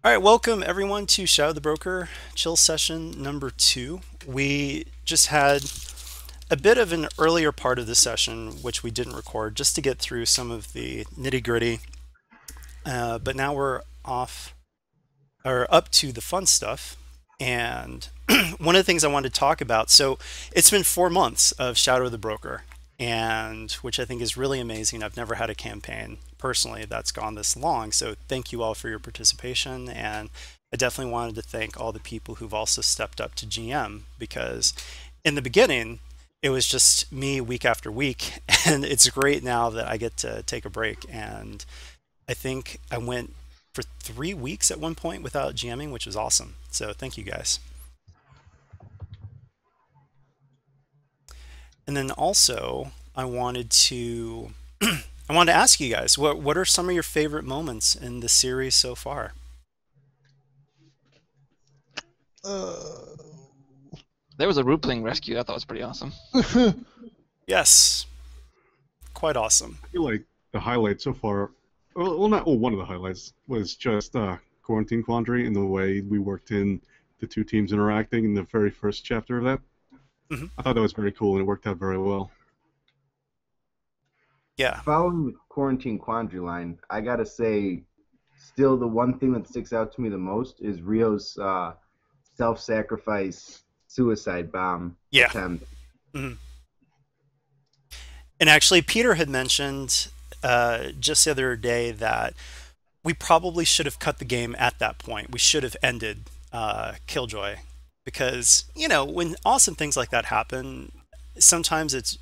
All right, welcome everyone to Shadow the Broker chill session number 2. We just had a bit of an earlier part of the session, which we didn't record, just to get through some of the nitty gritty. But now we're off or up to the fun stuff. And one of the things I wanted to talk about, so it's been 4 months of Shadow the Broker, and which I think is really amazing. I've never had a campaign personally that's gone this long, so thank you all for your participation. And I definitely wanted to thank all the people who've also stepped up to GM, because in the beginning it was just me week after week, and it's great now that I get to take a break. And I think I went for 3 weeks at one point without GMing, which was awesome. So thank you guys. And then also I wanted to I wanted to ask you guys, what are some of your favorite moments in the series so far? Uh, There was a root rescue. I thought was pretty awesome. Yes, quite awesome. I feel like the highlight so far, not well, one of the highlights was just Quarantine Quandary and the way we worked in the two teams interacting in the very first chapter of that. Hmm. I thought that was very cool and it worked out very well. Yeah. Following the quarantine quandary line, I gotta say, still the one thing that sticks out to me the most is Rio's self-sacrifice suicide bomb Yeah. attempt. Hmm. And actually, Peter had mentioned just the other day that we probably should have cut the game at that point. We should have ended Killjoy, because, when awesome things like that happen, sometimes it's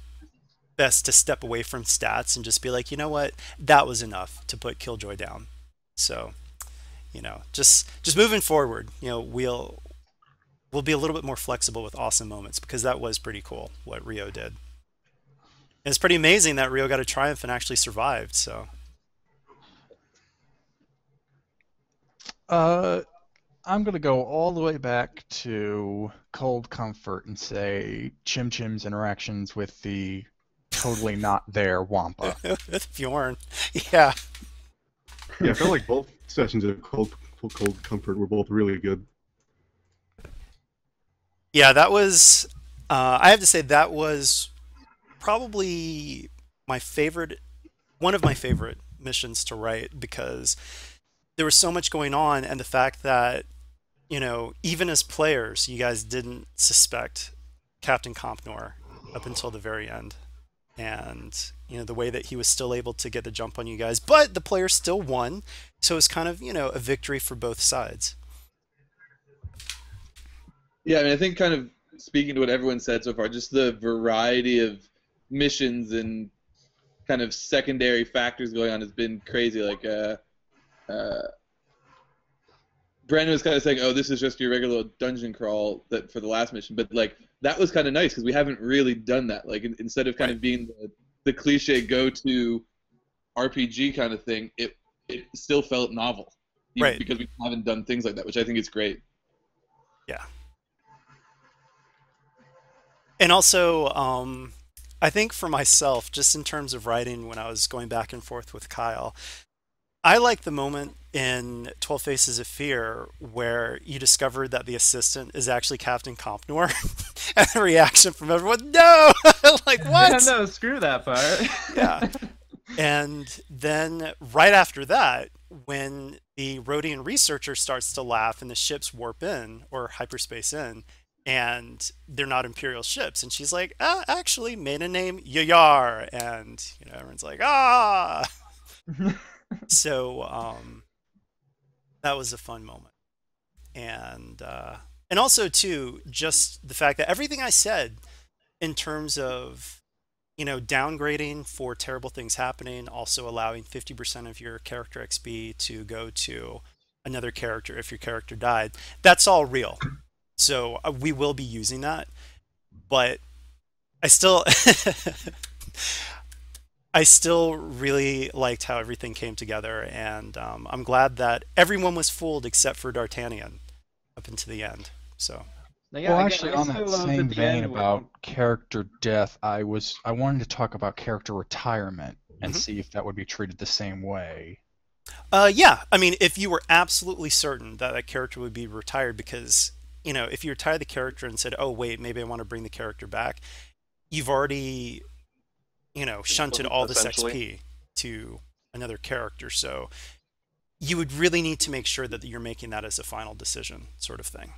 best to step away from stats and just be like, you know what, that was enough to put Killjoy down. So, just moving forward, we'll be a little bit more flexible with awesome moments, because that was pretty cool what Rio did. And it's pretty amazing that Rio got a triumph and actually survived. So, Uh, I'm gonna go all the way back to Cold Comfort and say Chim Chim's interactions with the totally not there Wampa. with Bjorn, yeah. Yeah, I felt like both sessions of Cold Comfort were both really good. Yeah, that was, I have to say, that was probably my favorite, one of my favorite missions to write, because there was so much going on, and the fact that, even as players, you guys didn't suspect Captain Compnor up until the very end. And, the way that he was still able to get the jump on you guys, but the players still won. So it's kind of, a victory for both sides. Yeah, I mean, I think kind of speaking to what everyone said so far, just the variety of missions and kind of secondary factors going on has been crazy. Like, Brandon was kind of saying, "Oh, this is just your regular dungeon crawl that for the last mission," but like that was kind of nice because we haven't really done that. Like, instead of kind of being the cliche go-to RPG kind of thing, it still felt novel, even Right. because we haven't done things like that, which I think is great. Yeah. And also, I think for myself, just in terms of writing, when I was going back and forth with Kyle, I like the moment in 12 Faces of Fear where you discovered that the assistant is actually Captain Compnor, and the reaction from everyone, no! Like, what? No, screw that part. Yeah. And then right after that, when the Rhodian researcher starts to laugh and the ships warp in, or hyperspace in, and they're not Imperial ships, and she's like, actually, maiden name Yayar, and everyone's like, ah. So that was a fun moment. And also too, just the fact that everything I said in terms of downgrading for terrible things happening, also allowing 50% of your character XP to go to another character if your character died, that's all real. So we will be using that, but I still I still really liked how everything came together, and I'm glad that everyone was fooled except for D'Artagnan up until the end. So, Now, yeah, Well, again, actually, I on still that love same at the vein end about character death, I wanted to talk about character retirement and Mhm. see if that would be treated the same way. Yeah, I mean, if you were absolutely certain that that character would be retired, because if you retire the character and said, "Oh, wait, maybe I want to bring the character back," you've already shunted all this Essentially. XP to another character. So you would really need to make sure that you're making that as a final decision, sort of thing.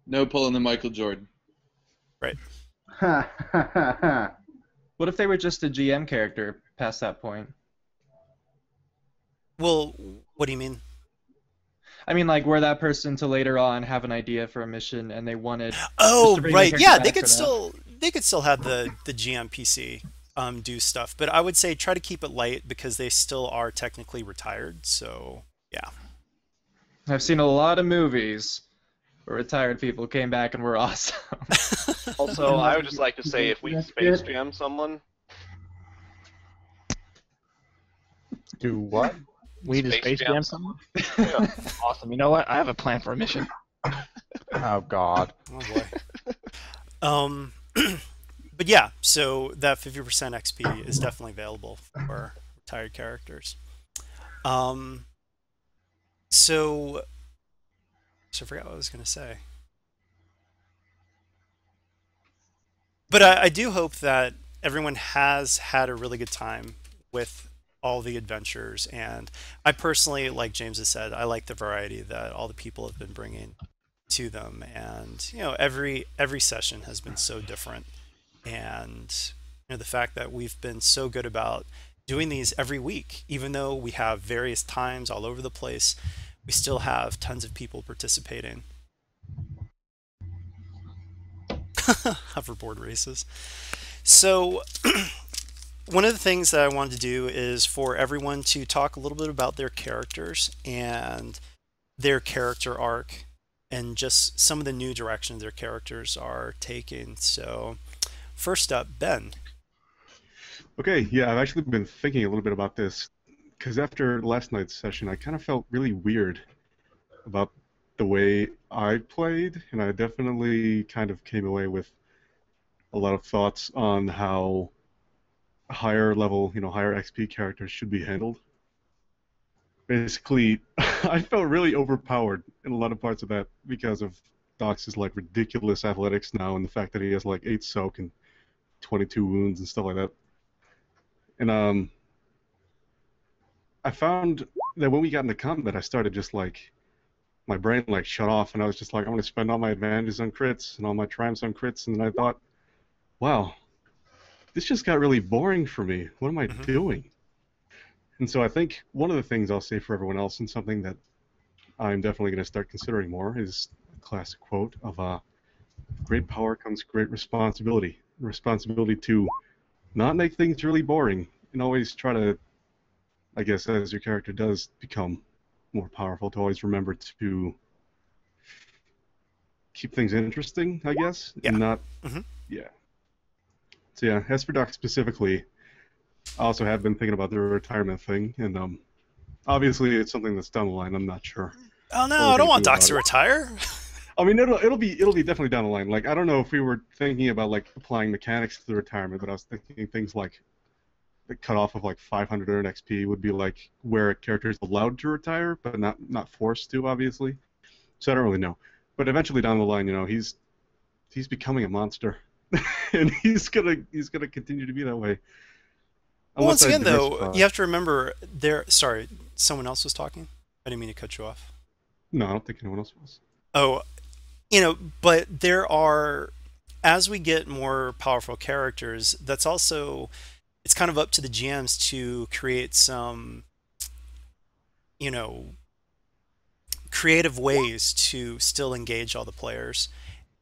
No pulling the Michael Jordan. Right. What if they were just a GM character past that point? Well, what do you mean? I mean, like, were that person to later on have an idea for a mission and they wanted Oh, just to bring the right. character Yeah, back for that? they could still have the GM PC do stuff, but I would say try to keep it light because they still are technically retired. So yeah. I've seen a lot of movies where retired people came back and were awesome. Also, I would just like to say if we Space Jam someone, Do what? We just Space Space Jam Jam someone? yeah. Awesome. You know what? I have a plan for a mission. Oh God. Oh boy. But yeah, so that 50% XP is definitely available for retired characters. So I forgot what I was going to say. But I do hope that everyone has had a really good time with all the adventures, and I personally, like James has said, I like the variety that all the people have been bringing to them, and every session has been so different, and the fact that we've been so good about doing these every week, even though we have various times all over the place, we still have tons of people participating. Hoverboard races. So one of the things that I wanted to do is for everyone to talk a little bit about their characters and their character arc and just some of the new directions their characters are taking. So first up, Ben. Okay, yeah, I've actually been thinking a little bit about this because after last night's session, I kind of felt really weird about the way I played, and I definitely kind of came away with a lot of thoughts on how higher level, higher XP characters should be handled. Basically, I felt really overpowered in a lot of parts of that because of Dox's like ridiculous athletics now and the fact that he has like 8 soak and 22 wounds and stuff like that. And I found that when we got into combat, I started just like my brain like shut off, and I was just like, I'm going to spend all my advantages on crits and all my triumphs on crits, and then I thought, wow, this just got really boring for me. What am I doing? And so I think one of the things I'll say for everyone else, and something that I'm definitely going to start considering more, is a classic quote of great power comes great responsibility. The responsibility to not make things really boring and always try to, I guess, as your character does become more powerful, to always remember to keep things interesting, I guess, and not, yeah. So yeah, as for Doc specifically, I also have been thinking about the retirement thing, and obviously it's something that's down the line. I'm not sure. Oh no, I don't want Doc to retire. I mean, it'll be definitely down the line. Like, I don't know if we were thinking about like applying mechanics to the retirement, but I was thinking things like the cutoff of like 500 earned XP would be like where a character is allowed to retire, but not forced to, obviously. So I don't really know. But eventually down the line, he's becoming a monster, and he's gonna continue to be that way. Well, once again, though, you have to remember Sorry, someone else was talking. I didn't mean to cut you off. No, I don't think anyone else was. Oh, but there are, as we get more powerful characters, that's also, it's kind of up to the GMs to create some, creative ways to still engage all the players.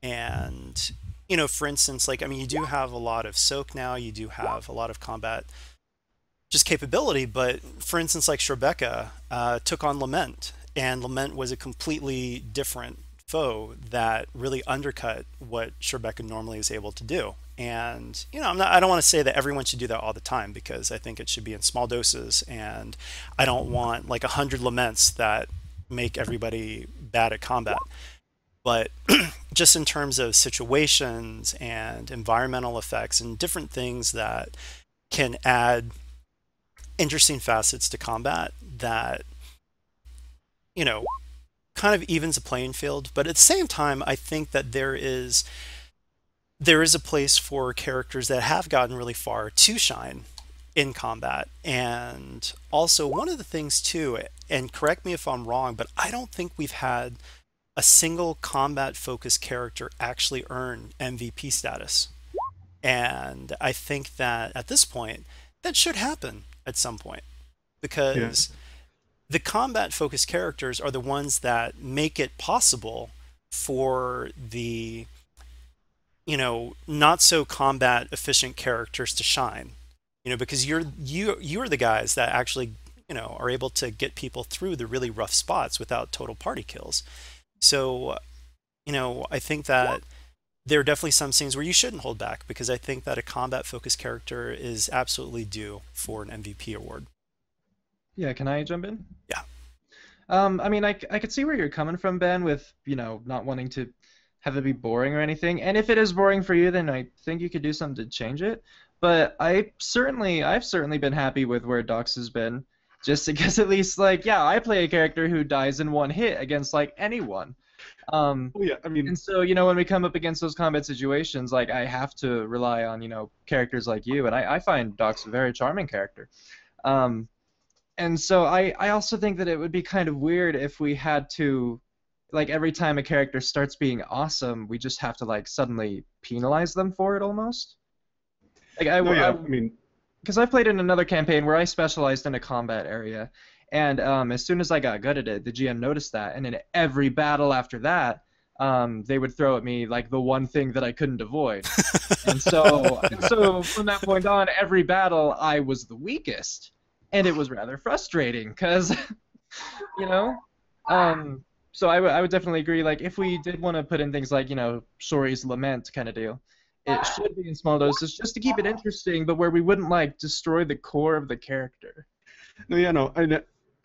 And, for instance, like, I mean, you do have a lot of soak now, you do have a lot of combat just capability, but for instance, like Shrebeka took on Lament, and Lament was a completely different foe that really undercut what Shrebeka normally is able to do. And I don't want to say that everyone should do that all the time, because I think it should be in small doses, and I don't want like 100 Laments that make everybody bad at combat. But just in terms of situations and environmental effects and different things that can add interesting facets to combat that, you know, kind of evens the playing field. But at the same time, I think that there is a place for characters that have gotten really far to shine in combat. And also, one of the things too, and correct me if I'm wrong, but I don't think we've had a single combat focused character actually earn MVP status. And I think that at this point, that should happen at some point, because the combat focused characters are the ones that make it possible for the, not so combat efficient characters to shine. Because you're the guys that actually, are able to get people through the really rough spots without total party kills. So, I think that there are definitely some scenes where you shouldn't hold back, because I think that a combat focused character is absolutely due for an MVP award. Yeah, can I jump in? Yeah. I mean, I could see where you're coming from, Ben, with, not wanting to have it be boring or anything. And if it is boring for you, then I think you could do something to change it. But I've certainly been happy with where Dox has been, just because at least, I play a character who dies in one hit against, anyone. Yeah, I mean, and so, when we come up against those combat situations, I have to rely on, characters like you, and I find Dox a very charming character. And so I also think that it would be kind of weird if we had to, every time a character starts being awesome, we just have to, suddenly penalize them for it almost. I mean, because I've played in another campaign where I specialized in a combat area, and as soon as I got good at it, the GM noticed that, and in every battle after that, they would throw at me the one thing that I couldn't avoid. and so from that point on, every battle I was the weakest, and it was rather frustrating because, so I would definitely agree. If we did want to put in things like Shori's Lament kind of deal, it should be in small doses just to keep it interesting, but where we wouldn't destroy the core of the character.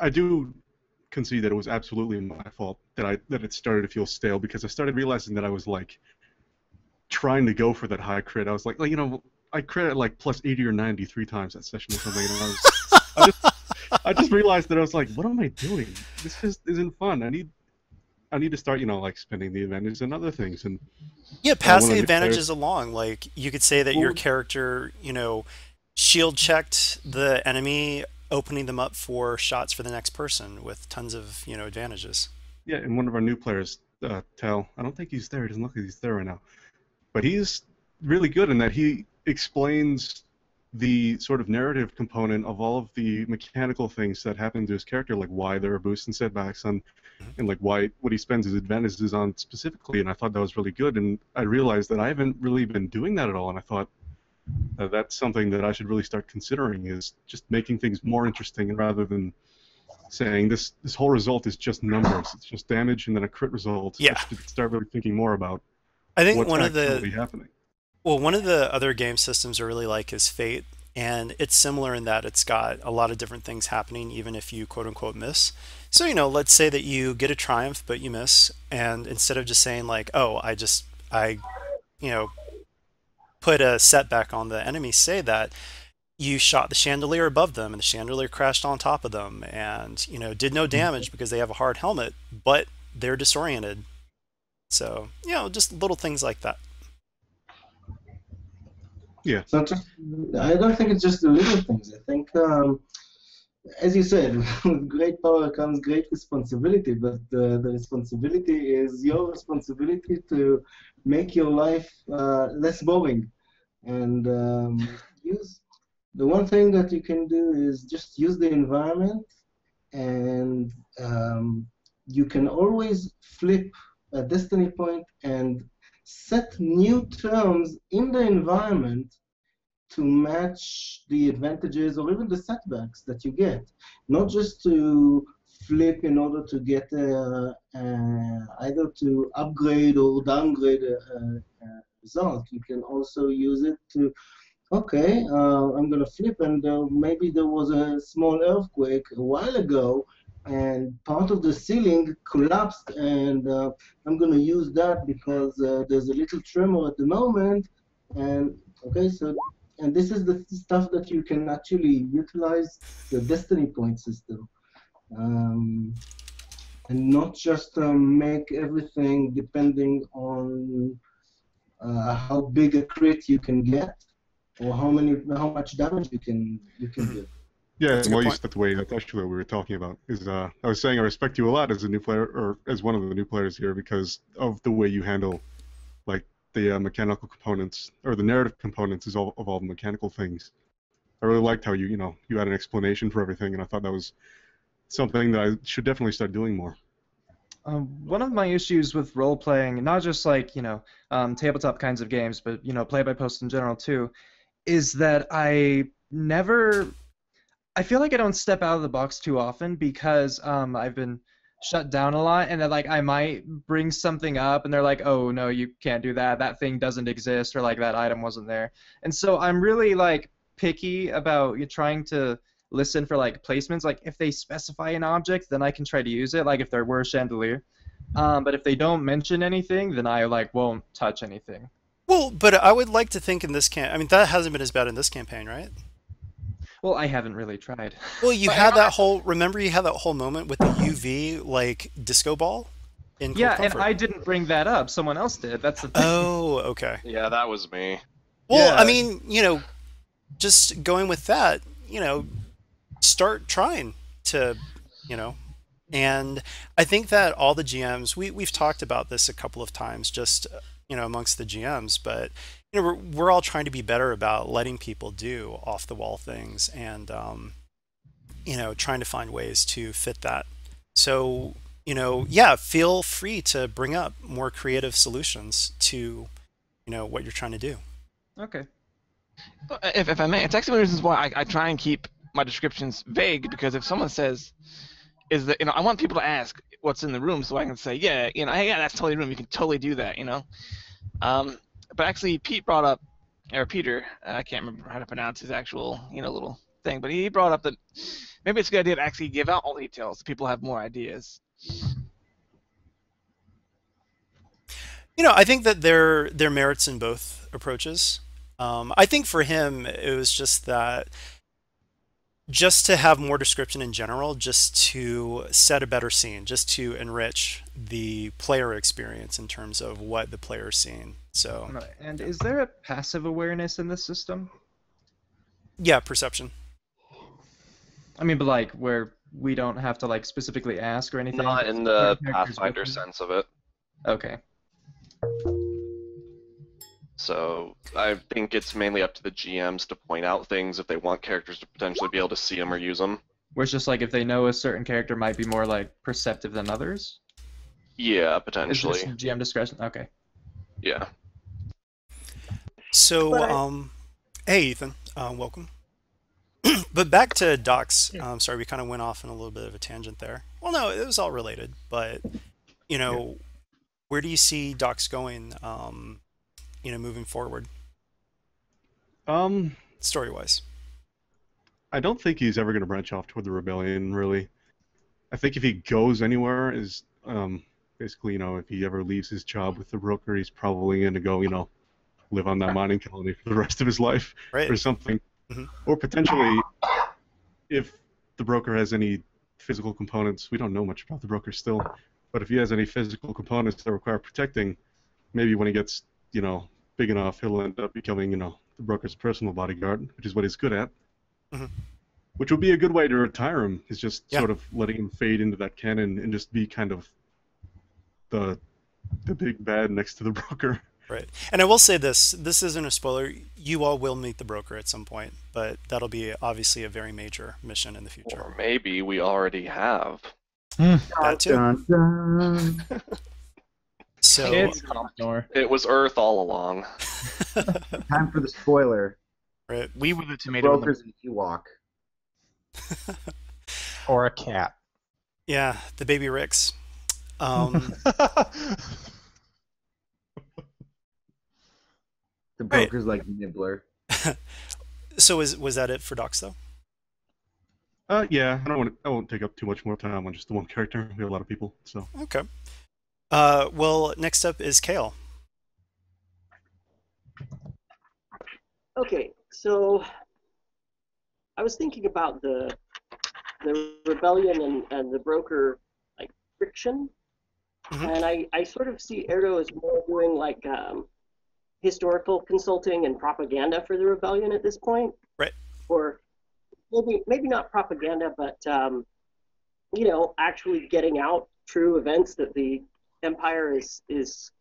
I do concede that it was absolutely my fault that it started to feel stale, because I started realizing that I was trying to go for that high crit. I was I crit at plus 80 or 90 3 times that session or something, and I just realized that I was what am I doing? This just isn't fun. I need to start, spending the advantages and other things. And yeah, pass the advantages along. You could say that your character, shield checked the enemy, opening them up for shots for the next person with tons of, advantages. Yeah, and one of our new players, Tal, I don't think he's there. He doesn't look like he's there right now. But he's really good in that he explains the sort of narrative component of all of the mechanical things that happen to his character, why there are boosts and setbacks, and what he spends his advantages on specifically. And I thought that was really good. And I realized that I haven't really been doing that at all. And I thought that's something that I should really start considering, is just making things more interesting, and rather than saying this whole result is just numbers, it's just damage and then a crit result. Yeah. I should start really thinking more about I think what's one actually happening. Well, one of the other game systems I really like is Fate, and it's similar in that it's got a lot of different things happening even if you quote-unquote miss. So, let's say that you get a triumph but you miss, and instead of just saying oh, I put a setback on the enemy, say that you shot the chandelier above them and the chandelier crashed on top of them and, did no damage because they have a hard helmet, but they're disoriented. So, just little things like that. Yeah. I don't think it's just the little things. I think, as you said, with great power comes great responsibility, but the responsibility is your responsibility to make your life less boring. And the one thing that you can do is just use the environment, and you can always flip a destiny point and set new terms in the environment to match the advantages or even the setbacks that you get. Not just to flip in order to get either to upgrade or downgrade a result. You can also use it to, okay, I'm going to flip, and maybe there was a small earthquake a while ago, and part of the ceiling collapsed, and I'm going to use that because there's a little tremor at the moment, and okay, so and this is the stuff that you can actually utilize the destiny point system, and not just make everything depending on how big a crit you can get, or how much damage you can give. Yeah, That's a good well, you point. stepped away. That's actually what we were talking about. I was saying I respect you a lot as a new player, or as one of the new players here, because of the way you handle, like, the mechanical components, or the narrative components of all the mechanical things. I really liked how you had an explanation for everything, and I thought that was something that I should definitely start doing more. One of my issues with role playing, not just like tabletop kinds of games, but play by post in general too, is that I feel like I don't step out of the box too often because I've been shut down a lot, and that like I might bring something up, and they're like, "Oh no, you can't do that. That thing doesn't exist," or like that item wasn't there. And so I'm really like picky about trying to listen for like placements. Like if they specify an object, then I can try to use it. Like if there were a chandelier. But if they don't mention anything, then I like won't touch anything. Well, but I would like to think in this I mean, that hasn't been as bad in this campaign, right? Well, I haven't really tried. Well, you had that whole. Remember, you had that whole moment with the UV like disco ball in Cold Yeah, and Comfort? I didn't bring that up. Someone else did. That's the thing. Oh, okay. Yeah, that was me. Well, Yeah. I mean, just going with that, start trying to, and I think that all the GMs, we've talked about this a couple of times, just amongst the GMs, but we're all trying to be better about letting people do off the wall things, and trying to find ways to fit that. So yeah, feel free to bring up more creative solutions to what you're trying to do. Okay. If I may, it's actually one of the reasons why I try and keep my descriptions vague, because if someone says, "Is that I want people to ask what's in the room, so I can say, yeah, hey, yeah, that's totally the room. You can totally do that, But actually, Pete brought up, or Peter, I can't remember how to pronounce his actual little thing, but he brought up that maybe it's a good idea to actually give out all the details so people have more ideas. I think that there are merits in both approaches. I think for him, it was just to have more description in general, just to set a better scene, just to enrich the player experience in terms of what the player's seeing. So, And is there a passive awareness in this system? yeah, perception. I mean, but like where we don't have to like specifically ask or anything. Not in the Pathfinder sense of it. Okay. So I think it's mainly up to the GMs to point out things if they want characters to potentially be able to see them or use them. Where it's just like if they know a certain character might be more like perceptive than others. Yeah, Is potentially. this GM discretion? Okay. Yeah. So, hey, Ethan, welcome. But back to Doc's. Sorry, we kind of went off in a little bit of a tangent there. Well, no, it was all related, but where do you see Doc's going? Moving forward, story-wise. I don't think he's ever going to branch off toward the rebellion, really. I think if he goes anywhere, is basically, if he ever leaves his job with the broker, he's probably going to go, live on that mining colony for the rest of his life, Right. or something. Mm-hmm. Or potentially, if the broker has any physical components, we don't know much about the broker still, but if he has any physical components that require protecting, maybe when he gets, big enough, he'll end up becoming, the broker's personal bodyguard, which is what he's good at. Mm-hmm. Which would be a good way to retire him, is just Yeah. sort of letting him fade into that canon and just be kind of the big bad next to the broker. Right. And I will say this isn't a spoiler. You all will meet the broker at some point, but that'll be obviously a very major mission in the future. Or maybe we already have. That too. Dun, dun. So, It's Compnor. It was Earth all along. Time for the spoiler. right. We were the tomato. in the- Broker's an Ewok. Or a cat. Yeah, the baby Ricks. Um, The Right. broker's like Nibbler. so was that it for Docs though? Yeah, I won't take up too much more time on just the one character. We have a lot of people, so. Okay. Well, next up is Kale. Okay, So I was thinking about the rebellion and the broker like friction, and I sort of see Erdo as more doing like historical consulting and propaganda for the rebellion at this point. Right. Or maybe not propaganda, but you know, actually getting out true events that the Empire is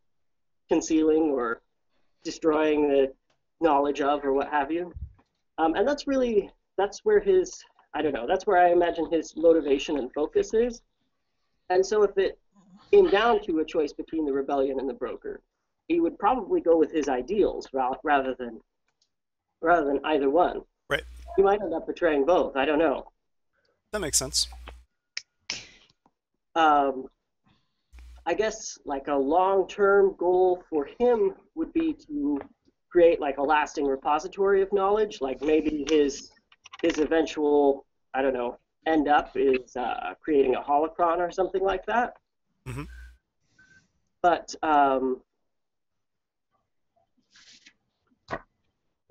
concealing or destroying the knowledge of, or what have you. And that's where his, I don't know, that's where I imagine his motivation and focus is. And so if it came down to a choice between the rebellion and the broker, he would probably go with his ideals rather than either one. Right. He might end up betraying both. I don't know. That makes sense. I guess like a long-term goal for him would be to create like a lasting repository of knowledge. Like maybe his eventual, I don't know, end up is creating a holocron or something like that. Mm-hmm. But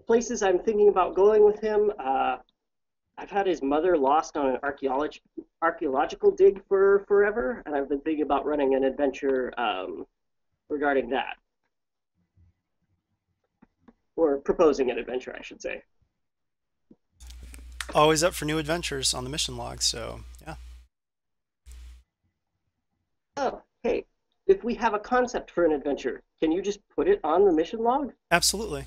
places I'm thinking about going with him, I've had his mother lost on an archaeological dig for forever, and I've been thinking about running an adventure regarding that. Or proposing an adventure, I should say. Always up for new adventures on the mission log, so yeah. Oh, hey, if we have a concept for an adventure, can you just put it on the mission log? Absolutely.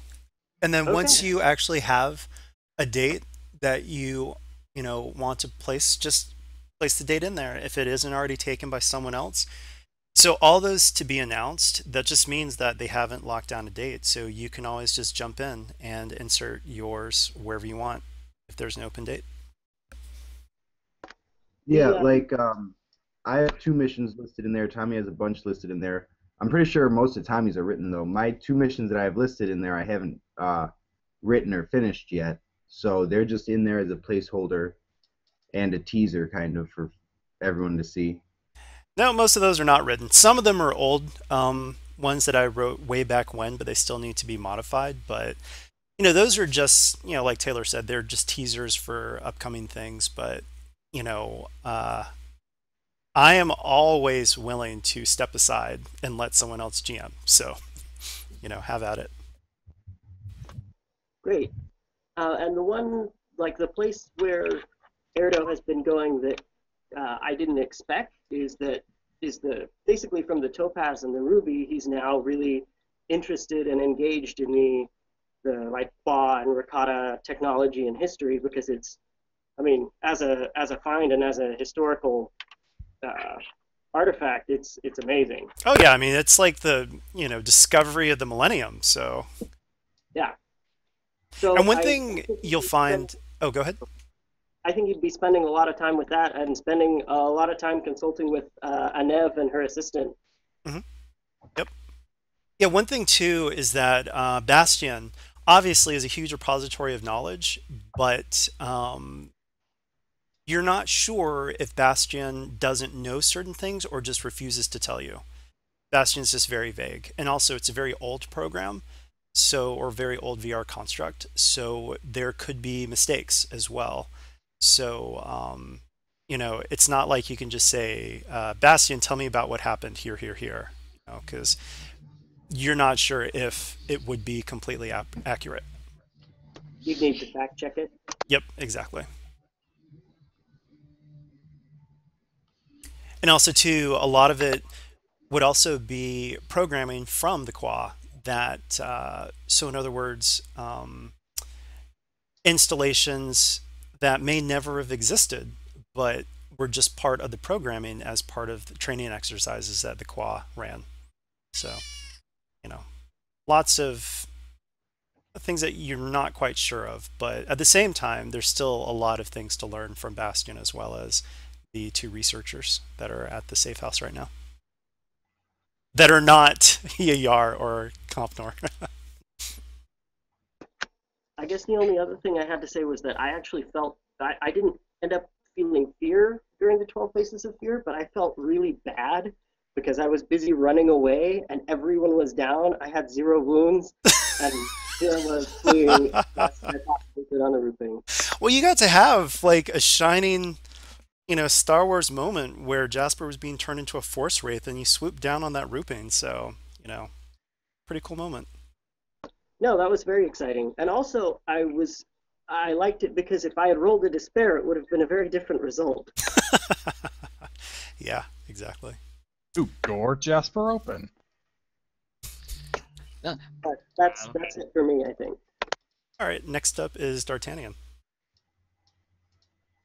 And then once you actually have a date that you want to place, just place the date in there if it isn't already taken by someone else. So all those to be announced, that just means that they haven't locked down a date. So you can always just jump in and insert yours wherever you want if there's an open date. Yeah, like I have 2 missions listed in there. Tommy has a bunch listed in there. I'm pretty sure most of Tommy's are written though. My 2 missions that I have listed in there I haven't written or finished yet. So they're just in there as a placeholder and a teaser kind of for everyone to see. No, most of those are not written. Some of them are old ones that I wrote way back when, but they still need to be modified. But, those are just, like Taylor said, they're just teasers for upcoming things. But, I am always willing to step aside and let someone else GM. So, have at it. Great. And the one, like the place where Erdo has been going that I didn't expect is basically from the Topaz and the Ruby, he's now really interested and engaged in the like Qua and Ricotta technology and history, because it's, I mean, as a find and as a historical artifact, it's amazing. Oh yeah, I mean it's like the discovery of the millennium. So yeah. So and one thing you'll find. Oh, go ahead. I think you'd be spending a lot of time with that and spending a lot of time consulting with Anev and her assistant. Mm-hmm. Yep. Yeah, one thing too is that Bastion obviously is a huge repository of knowledge, but you're not sure if Bastion doesn't know certain things or just refuses to tell you. Bastion's just very vague. And also it's a very old program, or very old VR construct, so there could be mistakes as well. So, it's not like you can just say, Bastion, tell me about what happened here, because you're not sure if it would be completely accurate. You need to fact check it. Yep, exactly. And also, too, a lot of it would also be programming from the Qua that, so in other words, installations that may never have existed, but were just part of the programming as part of the training exercises that the Qua ran. So, lots of things that you're not quite sure of, but at the same time, there's still a lot of things to learn from Bastion as well as the 2 researchers that are at the safe house right now. That are not Yar or Compnor. I guess the only other thing I had to say was that I actually felt, I didn't end up feeling fear during the 12 Faces of Fear, but I felt really bad because I was busy running away and everyone was down. I had 0 wounds, and There was fleeing. That's good on the roofing. Well, you got to have like a shining, Star Wars moment where Jasper was being turned into a Force Wraith and you swooped down on that roofing. So, pretty cool moment. No, that was very exciting. And also, I liked it because if I had rolled a despair, it would have been a very different result. Yeah, exactly. Ooh, door Jasper open. But that's it for me, I think. All right, next up is D'Artagnan.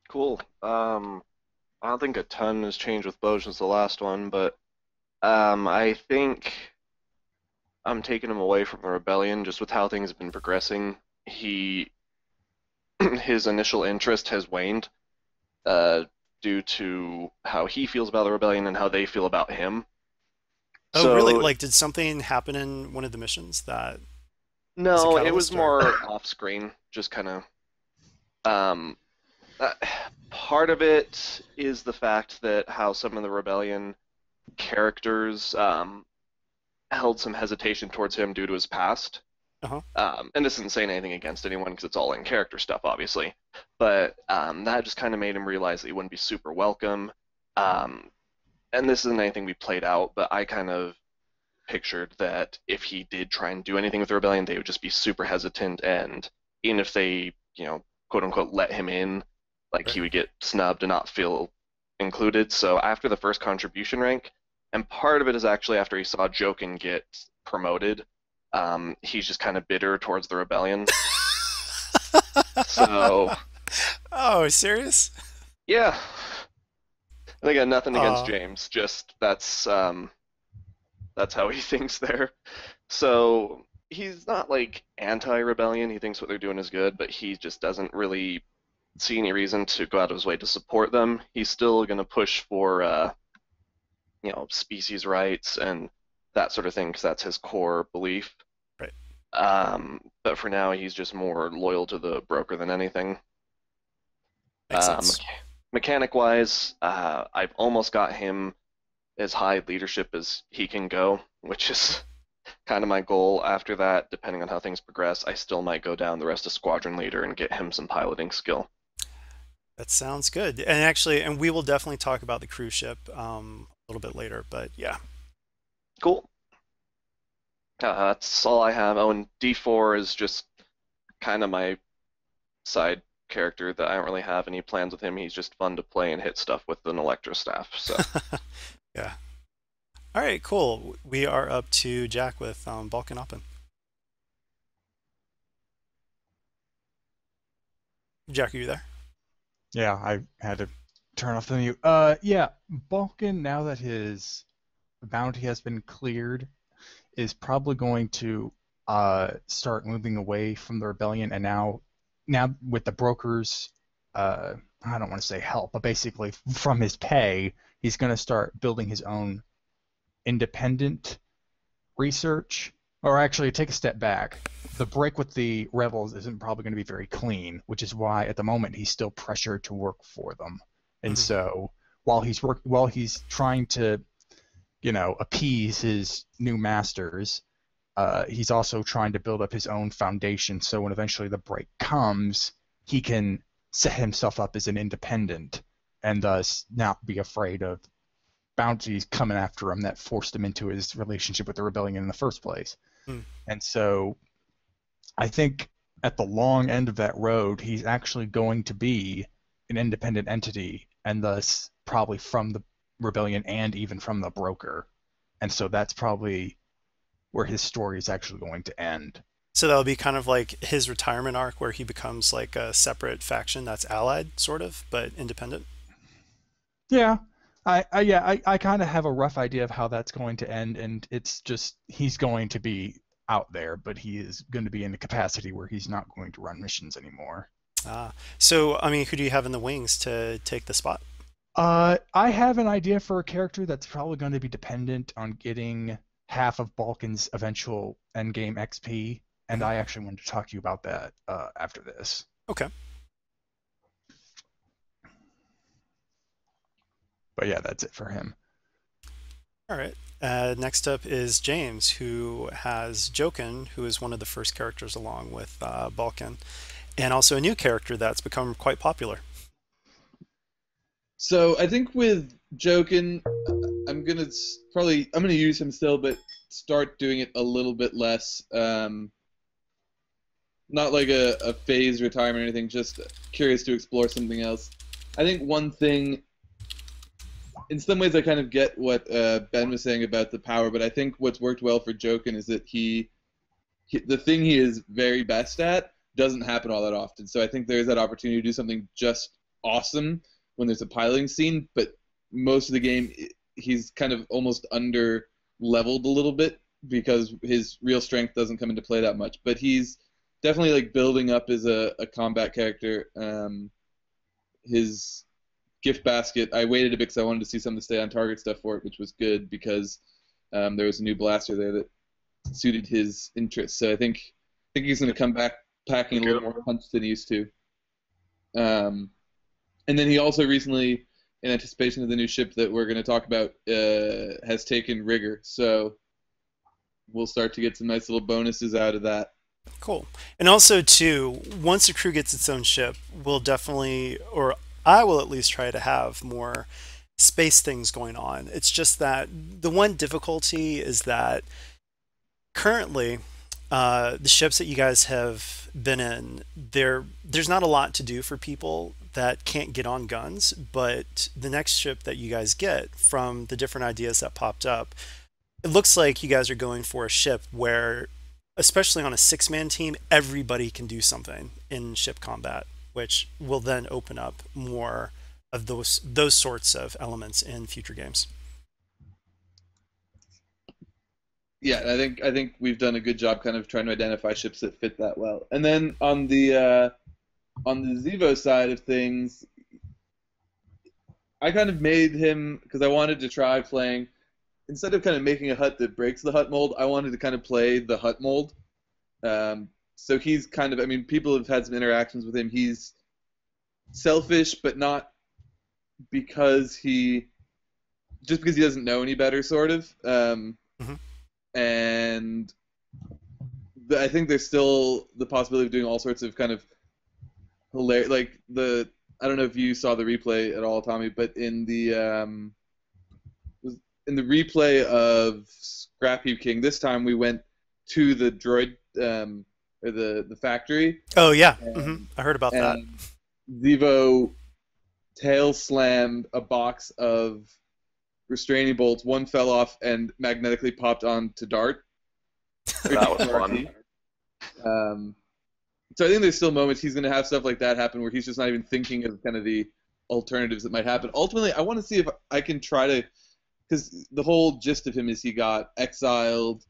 Cool. I don't think a ton has changed with Bo since the last one, but I think I'm taking him away from the rebellion just with how things have been progressing. His initial interest has waned due to how he feels about the rebellion and how they feel about him. Oh, So, really? Like, did something happen in one of the missions that... No, it was catalyst, or- more off-screen, just kind of. Part of it is the fact that how some of the rebellion characters held some hesitation towards him due to his past. Uh-huh. And this isn't saying anything against anyone because it's all in character stuff, obviously. But that just kind of made him realize that he wouldn't be super welcome. And this isn't anything we played out, but I kind of pictured that if he did try and do anything with the rebellion, they would just be super hesitant, and even if they, quote unquote, let him in, like he would get snubbed and not feel included. So after the first contribution rank, and part of it is actually after he saw Jokin get promoted, he's just kind of bitter towards the rebellion. So. Oh, serious? Yeah. I got nothing against James. Just that's how he thinks there. So he's not like anti-rebellion. He thinks what they're doing is good, but he just doesn't really see any reason to go out of his way to support them. He's still going to push for, species rights and that sort of thing because that's his core belief. Right. But for now, he's just more loyal to the broker than anything. Makes sense. Mechanic-wise, I've almost got him as high leadership as he can go, which is kind of my goal. After that, depending on how things progress, I still might go down the rest of squadron leader and get him some piloting skill. That sounds good. And we will definitely talk about the cruise ship a little bit later, but yeah. Cool. That's all I have. Oh, and D4 is just kind of my side character that I don't really have any plans with him. He's just fun to play and hit stuff with an Electro staff. So. Yeah. All right, cool. We are up to Jack with Balkan Oppen. Jack, are you there? Yeah, I had to turn off the mute. Yeah, Balkan, now that his bounty has been cleared, is probably going to start moving away from the rebellion, and now with the brokers, I don't want to say help, but basically from his pay, he's going to start building his own independent research. Or actually, take a step back. The break with the rebels isn't probably going to be very clean, which is why at the moment he's still pressured to work for them. And so while he's trying to, appease his new masters, he's also trying to build up his own foundation. So when eventually the break comes, he can set himself up as an independent and thus not be afraid of bounties coming after him that forced him into his relationship with the rebellion in the first place. And so I think at the long end of that road, he's actually going to be an independent entity, and thus probably from the rebellion and even from the broker. And so that's probably where his story is actually going to end. So that'll be kind of like his retirement arc where he becomes like a separate faction that's allied, sort of, but independent? Yeah. I kind of have a rough idea of how that's going to end, and it's just he's going to be out there, but he is going to be in the capacity where he's not going to run missions anymore. So, I mean, who do you have in the wings to take the spot? I have an idea for a character that's probably going to be dependent on getting half of Balkan's eventual endgame XP, and I actually wanted to talk to you about that after this. Okay. But yeah, that's it for him. All right. Next up is James, who has Jokin, who is one of the first characters along with Balkan, and also a new character that's become quite popular. So I think with Jokin, I'm gonna use him still, but start doing it a little bit less. Not like a phased retirement or anything. Just curious to explore something else. I think one thing, in some ways, I kind of get what Ben was saying about the power, but I think what's worked well for Jokin is that the thing he is very best at doesn't happen all that often. So I think there's that opportunity to do something just awesome when there's a piloting scene, but most of the game he's kind of almost under leveled a little bit because his real strength doesn't come into play that much. But he's definitely like building up as a combat character. His gift basket, I waited a bit because I wanted to see some of the stay on target stuff for it, which was good because there was a new blaster there that suited his interests. So I think he's going to come back packing a little more punch than he used to. And then he also recently, in anticipation of the new ship that we're going to talk about, has taken rigor. So we'll start to get some nice little bonuses out of that. Cool. And also, too, once the crew gets its own ship, we'll definitely, or I will at least try to have more space things going on. It's just that the one difficulty is that currently, the ships that you guys have been in, there's not a lot to do for people that can't get on guns, but the next ship that you guys get from the different ideas that popped up, it looks like you guys are going for a ship where, especially on a 6-man team, everybody can do something in ship combat, which will then open up more of those sorts of elements in future games. Yeah, I think we've done a good job kind of trying to identify ships that fit that well. And then on the Zevo side of things, I kind of made him because I wanted to try playing, instead of kind of making a hut that breaks the hut mold, I wanted to kind of play the hut mold. So he's kind of, I mean, people have had some interactions with him. He's selfish, but not because just because he doesn't know any better, sort of. And I think there's still the possibility of doing all sorts of kind of hilarious, like I don't know if you saw the replay at all, Tommy, but in the replay of Scrap Heap King, this time we went to the droid or the factory. Oh yeah, I heard about that. Zevo tail slammed a box of restraining bolts. One fell off and magnetically popped onto Dart. That was fun. So I think there's still moments he's going to have stuff like that happen where he's just not even thinking of kind of the alternatives that might happen. Ultimately, I want to see if I can try to, because the whole gist of him is he got exiled.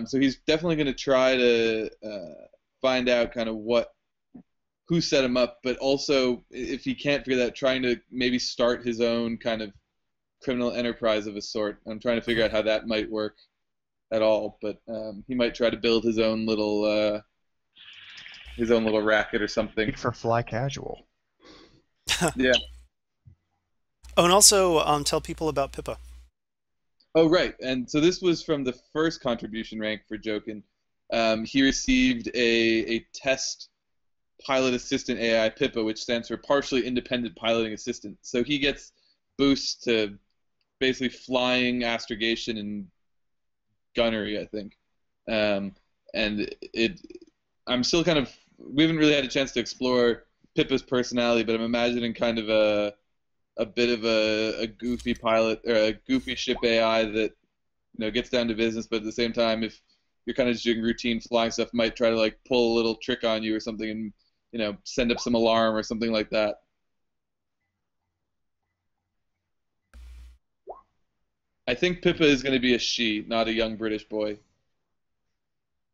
So he's definitely going to try to find out kind of who set him up, but also if he can't figure that, trying to maybe start his own kind of criminal enterprise of a sort. I'm trying to figure out how that might work at all, but he might try to build his own little racket or something. For Fly Casual. Yeah. Oh, and also tell people about Pippa. Oh, right. And so this was from the first contribution rank for Jokin. He received a test pilot assistant AI, Pippa, which stands for Partially Independent Piloting Assistant. So he gets boosts to basically flying, astrogation, and gunnery, I think. I'm still kind of, we haven't really had a chance to explore Pippa's personality, but I'm imagining kind of a bit of a goofy pilot, or a goofy ship AI that, gets down to business, but at the same time, if you're kind of just doing routine flying stuff, might try to like pull a little trick on you or something and, send up some alarm or something like that. I think Pippa is going to be a she, not a young British boy.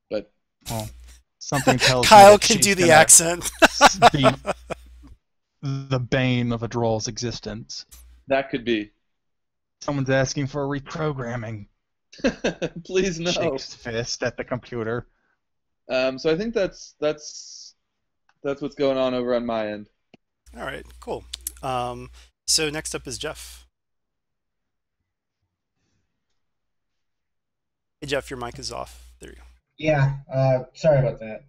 But something tells Kyle me that can she's do the gonna accent. be the bane of a droll's existence. That could be. Someone's asking for reprogramming. Please no. Shakes fist at the computer. So I think that's what's going on over on my end. All right, cool. So next up is Jeff. Hey Jeff, your mic is off. There you go. Yeah, sorry about that.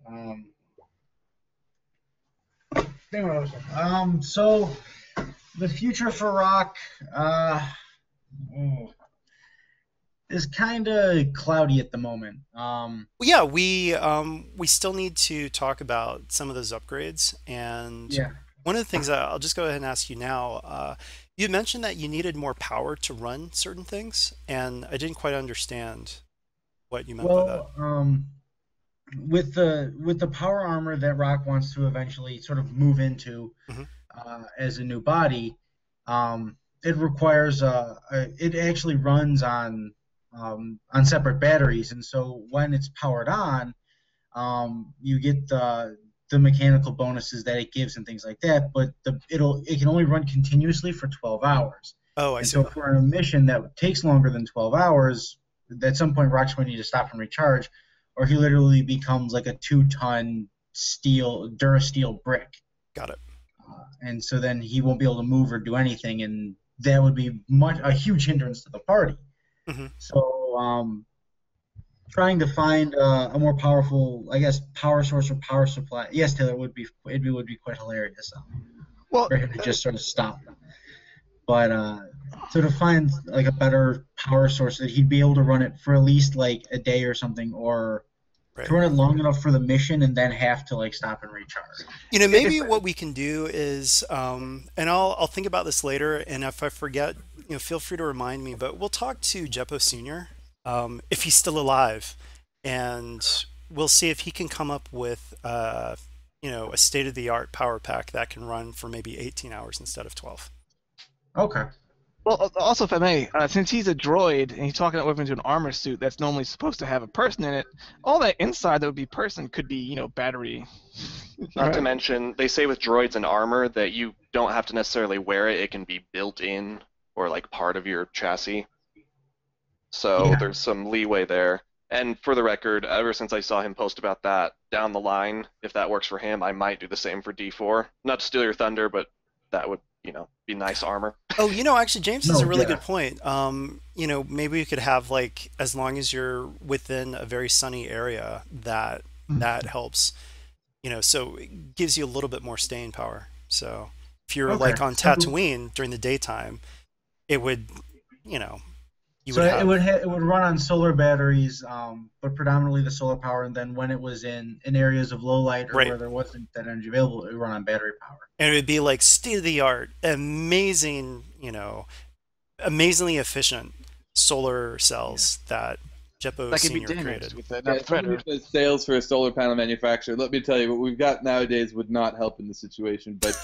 So the future for Rock is kind of cloudy at the moment. Well, yeah, we still need to talk about some of those upgrades, and Yeah. one of the things I'll just go ahead and ask you now. You mentioned that you needed more power to run certain things, and I didn't quite understand what you meant by that. Well, with the power armor that Rock wants to eventually sort of move into Mhm. as a new body, it requires it actually runs on separate batteries, and so when it's powered on, you get the mechanical bonuses that it gives and things like that. But it can only run continuously for 12 hours. Oh, I And see. so for a mission that takes longer than 12 hours, at some point Rock's going to need to stop and recharge, or he literally becomes like a 2-ton Durasteel brick. Got it. And so then he won't be able to move or do anything, and that would be a huge hindrance to the party. Mm-hmm. So trying to find a more powerful, I guess, power source or power supply. Yes, Taylor, would be quite hilarious. Well, for him to just sort of stop. But so to find like a better power source that he'd be able to run it for at least like a day or something, or to run it long enough for the mission and then have to like stop and recharge. Maybe what we can do is, and I'll think about this later, and if I forget, feel free to remind me. But we'll talk to Jeppo Senior, if he's still alive, and we'll see if he can come up with, a state-of-the-art power pack that can run for maybe 18 hours instead of 12. Okay. Well, also, if I may, since he's a droid and he's talking over into an armor suit that's normally supposed to have a person in it, all that inside that would be person could be, battery. Not to mention, they say with droids and armor that you don't have to necessarily wear it; it can be built in or like part of your chassis. So there's some leeway there. And for the record, ever since I saw him post about that, down the line, if that works for him, I might do the same for D4. Not to steal your thunder, but that would, be nice armor. Oh, actually, James has a really good point. Maybe we could have like, as long as you're within a very sunny area, that helps. So it gives you a little bit more staying power. So if you're like on Tatooine during the daytime, it would, it would run on solar batteries, but predominantly the solar power, and then when it was in areas of low light or where there wasn't that energy available, it would run on battery power. And it would be like state-of-the-art, amazing, amazingly efficient solar cells that Jeppo Senior created. With the sales for a solar panel manufacturer, let me tell you, what we've got nowadays would not help in the situation. But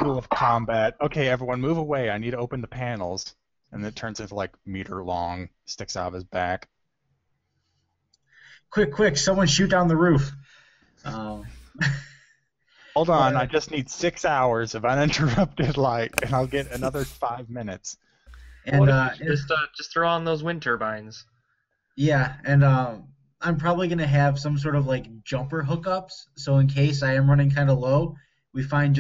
Rule of combat. Okay, everyone, move away. I need to open the panels. And it turns into like meter long, sticks out of his back. Quick! Someone shoot down the roof. Hold on, I just need 6 hours of uninterrupted light, and I'll get another 5 minutes. And just throw on those wind turbines. Yeah, and I'm probably gonna have some sort of like jumper hookups, so in case I am running kind of low, we find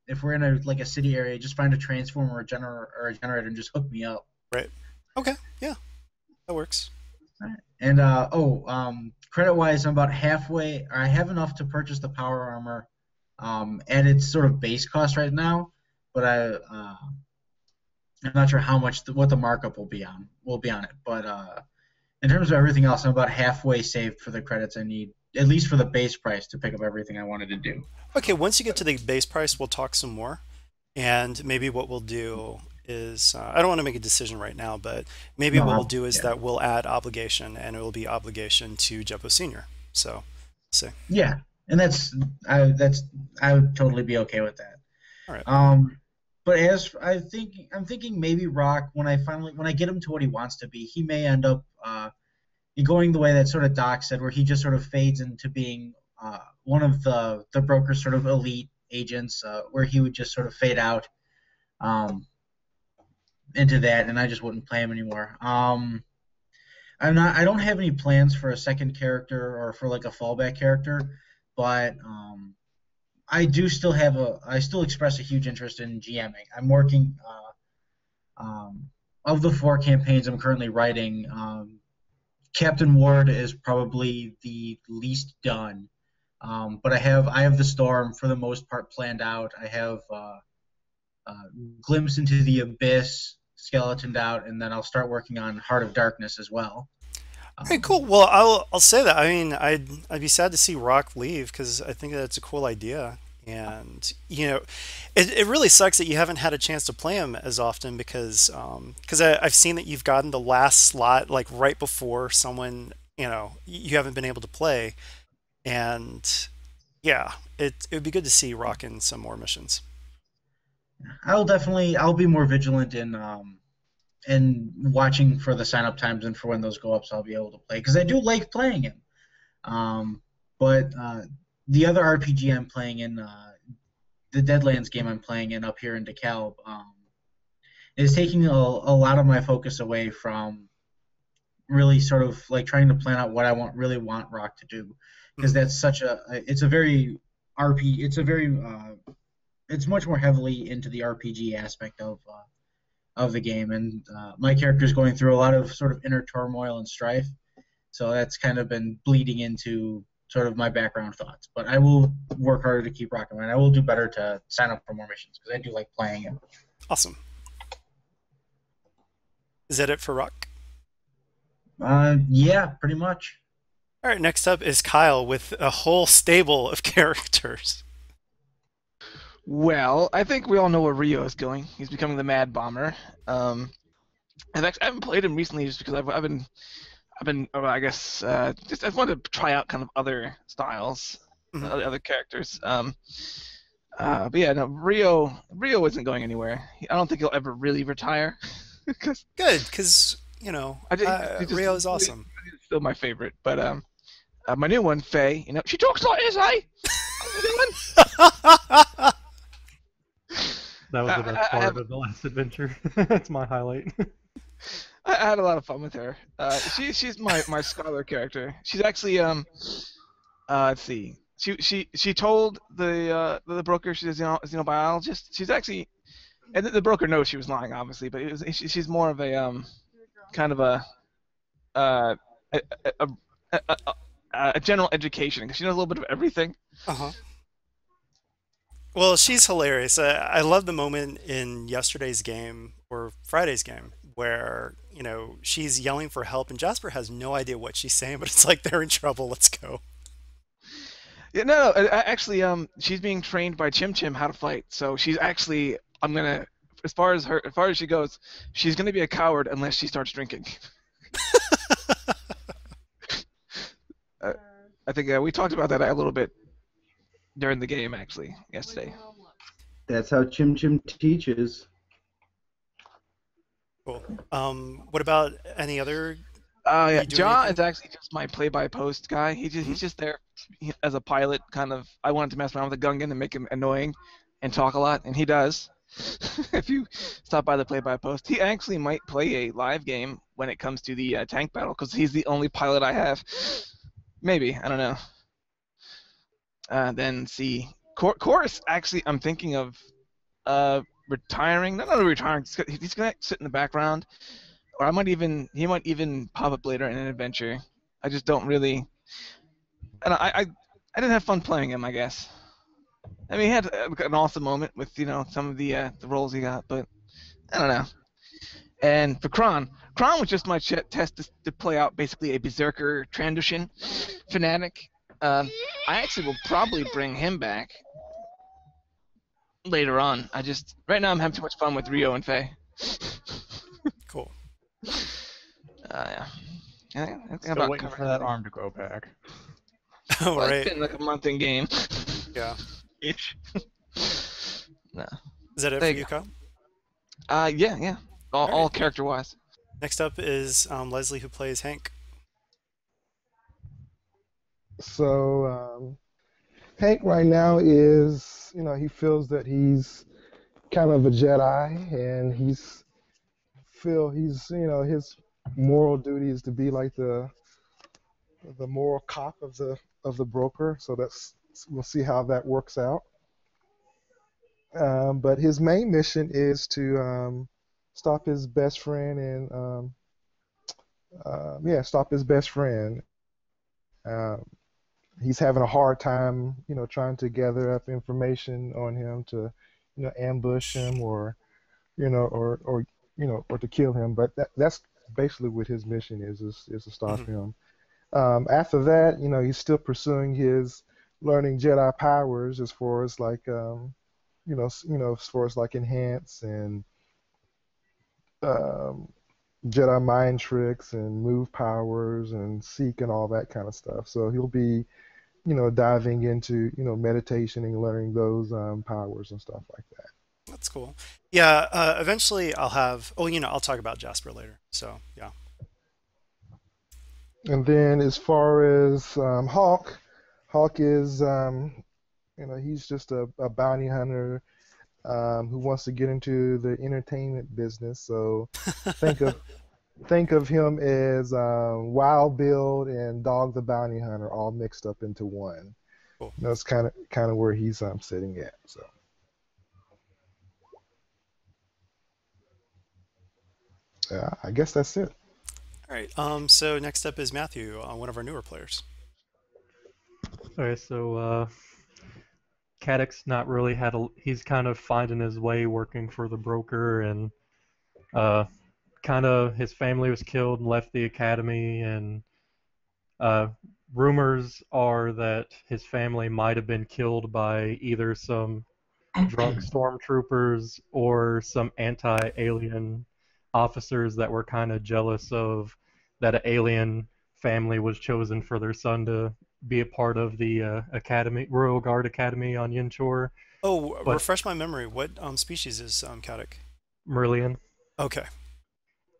if we're in a city area, just find a transformer or a generator and just hook me up. Right. Okay. Yeah, that works. And credit-wise, I'm about halfway. I have enough to purchase the power armor at its sort of base cost right now, but I'm not sure how much what the markup will be on it. But in terms of everything else, I'm about halfway saved for the credits I need, at least for the base price, to pick up everything I wanted to do. Okay, once you get to the base price, we'll talk some more, and maybe what we'll do is I don't want to make a decision right now, but maybe what we'll do is that we'll add obligation, and it will be obligation to Jeppo Senior. So, we'll see. Yeah, and I would totally be okay with that. All right. But I'm thinking maybe Rock, when I get him to what he wants to be, he may end up going the way that sort of Doc said, where he just sort of fades into being one of the broker's sort of elite agents, where he would just sort of fade out into that, and I just wouldn't play him anymore. I don't have any plans for a second character or for like a fallback character, but I still express a huge interest in GMing. I'm working of the 4 campaigns I'm currently writing, Captain Ward is probably the least done. But I have the Storm for the most part planned out. I have Glimpse into the Abyss skeletoned out, and then I'll start working on Heart of Darkness as well. All right, cool. Well, I'll say that. I mean, I'd be sad to see Rock leave because I think that's a cool idea, and it really sucks that you haven't had a chance to play him as often because I've seen that you've gotten the last slot like right before someone you haven't been able to play, and yeah, it would be good to see Rock in some more missions. I'll be more vigilant in watching for the sign up times and for when those go up, so I'll be able to play because I do like playing him. But the other RPG I'm playing in, the Deadlands game I'm playing in up here in DeKalb, is taking a lot of my focus away from really sort of like trying to plan out what I really want Rock to do, because that's it's much more heavily into the RPG aspect of the game, and my character is going through a lot of sort of inner turmoil and strife, so that's kind of been bleeding into sort of my background thoughts. But I will work harder to keep rocking, and I will do better to sign up for more missions because I do like playing it. Awesome. Is that it for Rock? Yeah, pretty much. All right, next up is Kyle with a whole stable of characters. Well, I think we all know where Rio is going. He's becoming the Mad Bomber. I haven't played him recently just because I've been I guess just I wanted to try out kind of other styles, other characters. But yeah, no, Rio isn't going anywhere. I don't think he'll ever really retire. Good, because Rio is awesome. He's still my favorite, but my new one, Faye. She talks like this, eh? That was the best part of the last adventure. That's my highlight. I had a lot of fun with her. She's my scholar character. She's actually let's see. She told the broker she's a xenobiologist. She's actually, and the broker knows she was lying, obviously, but she's more of a kind of a general education because she knows a little bit of everything. Well, she's hilarious. I love the moment in yesterday's game or Friday's game where she's yelling for help and Jasper has no idea what she's saying, but it's like they're in trouble. Let's go. Yeah, no, actually, she's being trained by Chim Chim how to fight. So she's actually, as far as she goes, she's gonna be a coward unless she starts drinking. I think we talked about that a little bit during the game, actually, yesterday. That's how Chim Chim teaches. Cool. What about any other? Yeah, John is actually just my play-by-post guy. He's just there as a pilot, kind of. I wanted to mess around with the Gungan and make him annoying and talk a lot, and he does. If you stop by the play-by-post, he actually might play a live game when it comes to the tank battle, because he's the only pilot I have. Maybe, I don't know. Then see, Chorus. Actually, I'm thinking of retiring. Not retiring. He's gonna sit in the background, or he might even pop up later in an adventure. I just don't really. And I didn't have fun playing him, I guess. I mean, he had an awesome moment with some of the roles he got, but I don't know. And for Kron was just my test to play out basically a Berserker Trandoshan fanatic. I actually will probably bring him back later on. Right now I'm having too much fun with Rio and Faye. Cool. Yeah. Still waiting for that arm to grow back. Oh, right. It's been like a month in game. Yeah. Itch. No. Is that it for you, Kyle? Yeah. All character-wise. Next up is Leslie, who plays Hank. So Hank right now is, he feels that he's kind of a Jedi, and his moral duty is to be like the moral cop of the broker. So we'll see how that works out. But his main mission is to stop his best friend and yeah, stop his best friend. Um, he's having a hard time, trying to gather up information on him to, ambush him or, or to kill him. But that's basically what his mission is to stop Mhm. him. After that, he's still pursuing his learning Jedi powers as far as like, as far as like enhance and um, Jedi mind tricks and move powers and seek and all that kind of stuff. So he'll be, diving into, meditation and learning those powers and stuff like that. That's cool. Yeah, eventually I'll have. Oh, I'll talk about Jasper later. So yeah. And then as far as Hawk, Hawk is, he's just a bounty hunter who wants to get into the entertainment business. So think of think of him as Wild Bill and Dog the Bounty Hunter all mixed up into one. Cool. That's kind of where he's sitting at. So I guess that's it. All right. So next up is Matthew, one of our newer players. Okay, so Caddick's not really he's kind of finding his way working for the broker, and kind of his family was killed and left the academy, and rumors are that his family might have been killed by either some drunk stormtroopers or some anti-alien officers that were kind of jealous of that an alien family was chosen for their son to be a part of the academy, Royal Guard Academy on Yinchor. Oh, But refresh my memory. What species is Caddick? Merlian, Okay.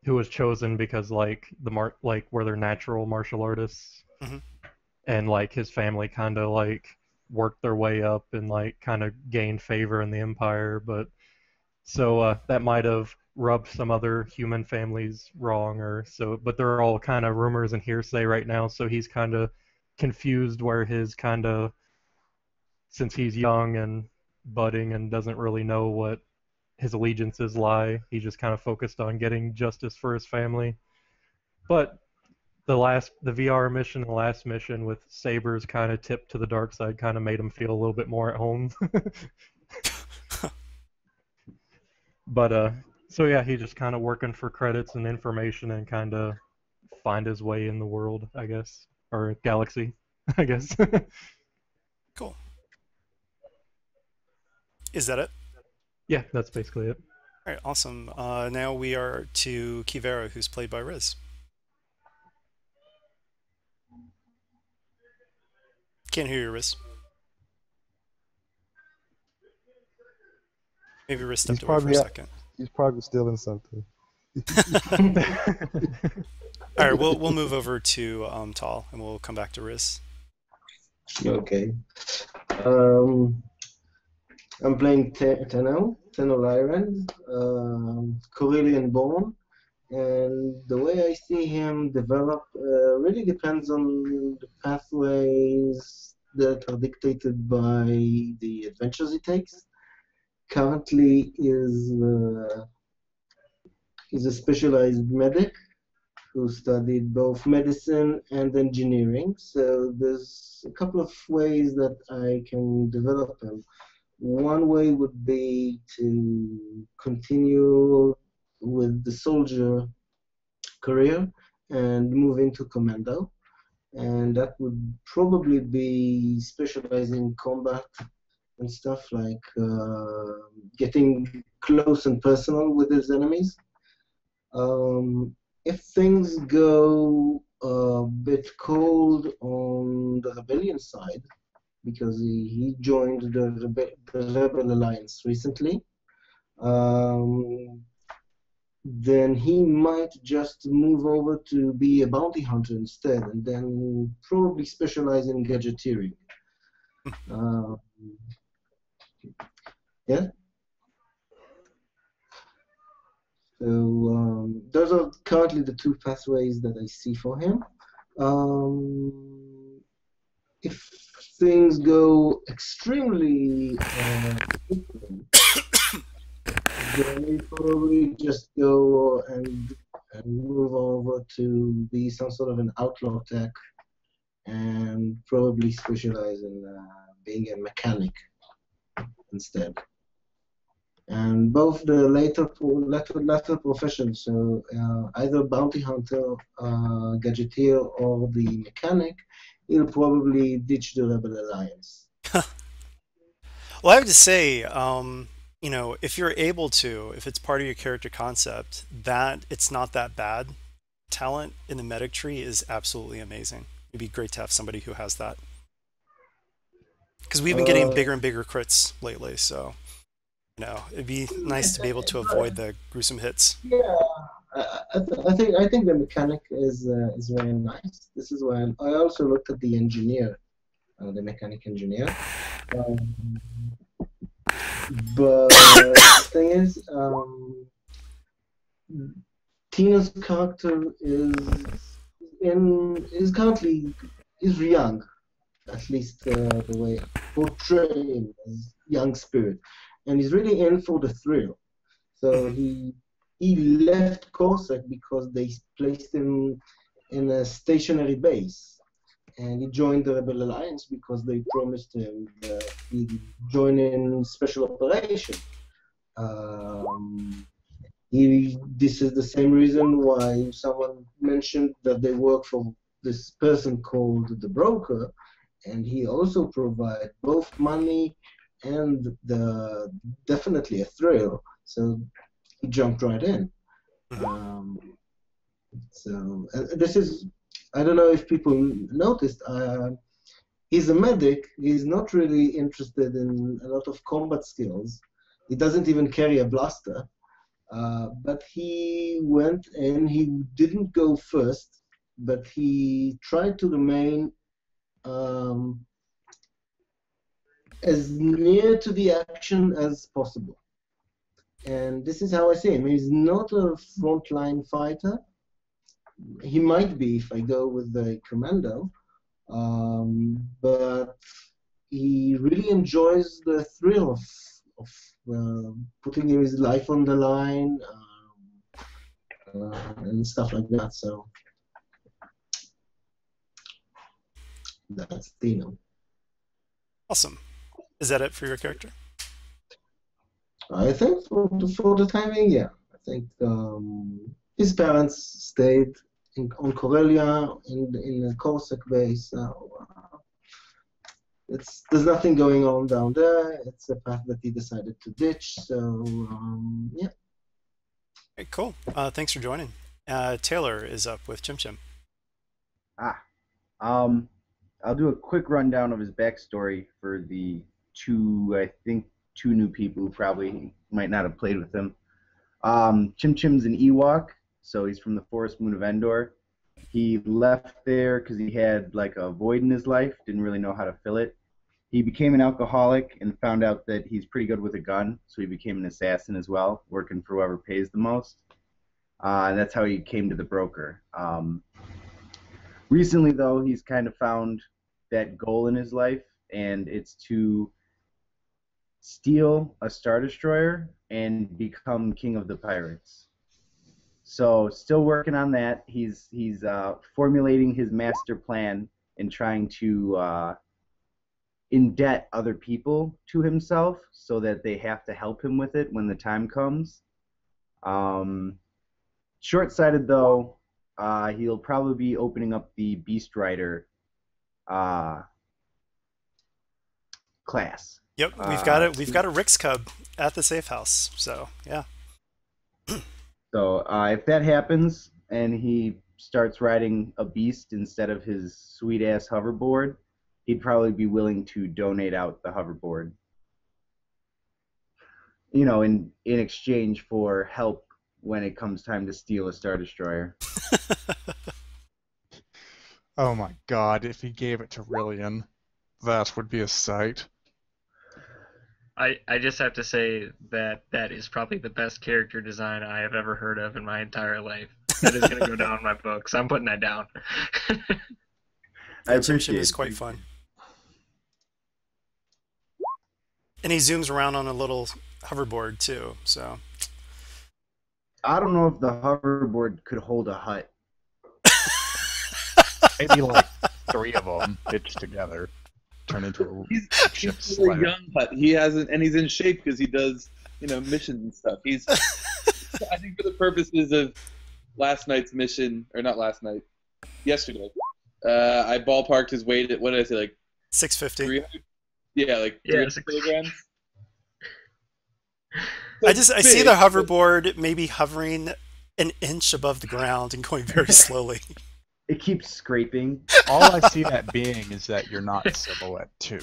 who was chosen because like where they're natural martial artists, Mhm. and like his family kind of like worked their way up and like kind of gained favor in the Empire, but so that might have rubbed some other human families wrong, or so. But they're all kind of rumors and hearsay right now. So he's kind of confused where his kind of, since he's young and budding and doesn't really know what his allegiances lie. He just kind of focused on getting justice for his family. But the VR mission, the last mission with Saber's kind of tipped to the dark side, kind of made him feel a little bit more at home. But so yeah, he just kind of working for credits and information and kind of find his way in the world, I guess, or galaxy, I guess. Cool. Is that it? Yeah, that's basically it. All right, awesome. Now we are to Kivera, who's played by Riz. Can't hear you, Riz. Maybe Riz stepped away for a second. He's probably still in something. All right, we'll move over to Tal, and we'll come back to Riz. Okay. I'm playing Tenno Lyran, Corellian born, and the way I see him develop really depends on the pathways that are dictated by the adventures he takes. Currently is a specialized medic who studied both medicine and engineering. So there's a couple of ways that I can develop him. One way would be to continue with the soldier career and move into commando. And that would probably be specializing combat and stuff like getting close and personal with his enemies. If things go a bit cold on the rebellion side, because he joined the Rebel Alliance recently, then he might just move over to be a bounty hunter instead, and then probably specialize in gadgeteering. Yeah. So those are currently the two pathways that I see for him. If things go extremely then we probably just go and move over to be some sort of an outlaw tech and probably specialize in being a mechanic instead. And both the latter professions, so either bounty hunter, gadgeteer, or the mechanic, he'll probably ditch the Rebel Alliance. Well, I have to say, you know, if you're able to, if it's part of your character concept, that it's not that bad. Talent in the medic tree is absolutely amazing. It'd be great to have somebody who has that. Because we've been getting bigger and bigger crits lately, so you know, it'd be nice to be able to avoid the gruesome hits. Yeah, I think the mechanic is very nice. This is why I also looked at the engineer, the mechanic engineer. But the thing is, Tina's character is currently young, at least the way portraying as young spirit, and he's really in for the thrill. So he left Corsac because they placed him in a stationary base, and he joined the Rebel Alliance because they promised him that he'd join in special operation. This is the same reason why someone mentioned that they work for this person called the broker, and he also provides both money and definitely a thrill. So he jumped right in. So this is, I don't know if people noticed, he's a medic. He's not really interested in a lot of combat skills. He doesn't even carry a blaster. But he went and he didn't go first, but he tried to remain as near to the action as possible. And this is how I see him. He's not a frontline fighter. He might be if I go with the commando, but he really enjoys the thrill of putting his life on the line and stuff like that. So that's Dino. Awesome. Is that it for your character? I think for the timing, yeah. I think his parents stayed on Corellia in the Corsac base. There's nothing going on down there. It's a path that he decided to ditch. So yeah. Okay, cool. Thanks for joining. Taylor is up with Chim Chim. I'll do a quick rundown of his backstory for the two new people who probably might not have played with him. Chim Chim's an Ewok, so he's from the Forest Moon of Endor. He left there because he had like a void in his life, didn't really know how to fill it. He became an alcoholic and found out that he's pretty good with a gun, so he became an assassin as well, working for whoever pays the most. And that's how he came to the broker. Recently, though, he's kind of found that goal in his life, and it's to steal a Star Destroyer and become king of the pirates. So still working on that. He's formulating his master plan and trying to indebt other people to himself so that they have to help him with it when the time comes. Short-sighted though, he'll probably be opening up the Beast Rider class. Yep, we've got it. We've got a Rix Cub at the safe house. So yeah. So if that happens and he starts riding a beast instead of his sweet-ass hoverboard, he'd probably be willing to donate out the hoverboard. You know, in exchange for help when it comes time to steal a Star Destroyer. Oh my god, if he gave it to Rillian, that would be a sight. I just have to say that is probably the best character design I have ever heard of in my entire life. That is going to go down in my books. I'm putting that down. I appreciate it. It's quite fun. And he zooms around on a little hoverboard too. So I don't know if the hoverboard could hold a hut. Maybe like 3 of them hitched together, turn into a He's ship still a sled. young hut. He hasn't, and he's in shape because he does, missions and stuff. He's, I think, for the purposes of last night's mission, or not last night, yesterday, I ballparked his weight at, what did I say, like 650. 300? Yeah, like 300 kilograms. I see the hoverboard maybe hovering an inch above the ground and going very slowly. It keeps scraping. All I see that being is that you're not Silhouette 2.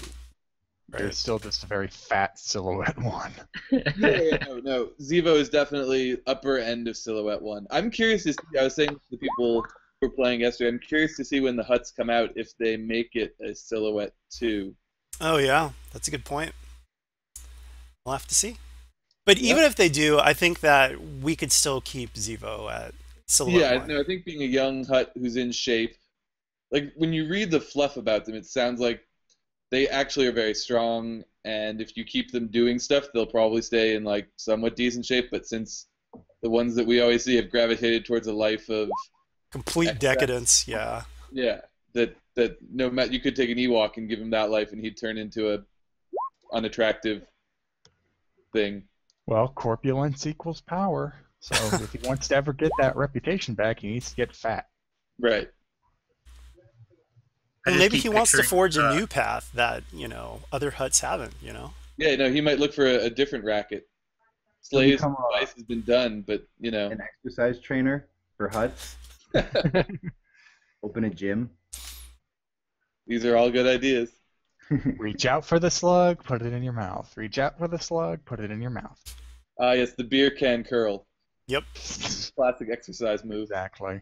You're Right. still just a very fat Silhouette 1. No. Zevo is definitely upper end of Silhouette 1. I'm curious to see, I was saying to the people who were playing yesterday, I'm curious to see when the huts come out if they make it a Silhouette 2. Oh yeah, that's a good point. We'll have to see. But even if they do, I think that we could still keep Zevo at Silhouette 1. Yeah, no, I think being a young hut who's in shape, like when you read the fluff about them, it sounds like they actually are very strong, and if you keep them doing stuff, they'll probably stay in like somewhat decent shape. But since the ones that we always see have gravitated towards a life of complete decadence, yeah, that no matter, you could take an Ewok and give him that life, and he'd turn into a unattractive thing. Well, corpulence equals power. So if he wants to ever get that reputation back, he needs to get fat. Right. Well, maybe he wants to forge a new path that other huts haven't. Yeah, no, he might look for a different racket. Slave's advice has been done, but an exercise trainer for huts. Open a gym. These are all good ideas. Reach out for the slug, put it in your mouth. Reach out for the slug, put it in your mouth. Ah, yes, the beer can curl. Yep. Classic exercise move. Exactly.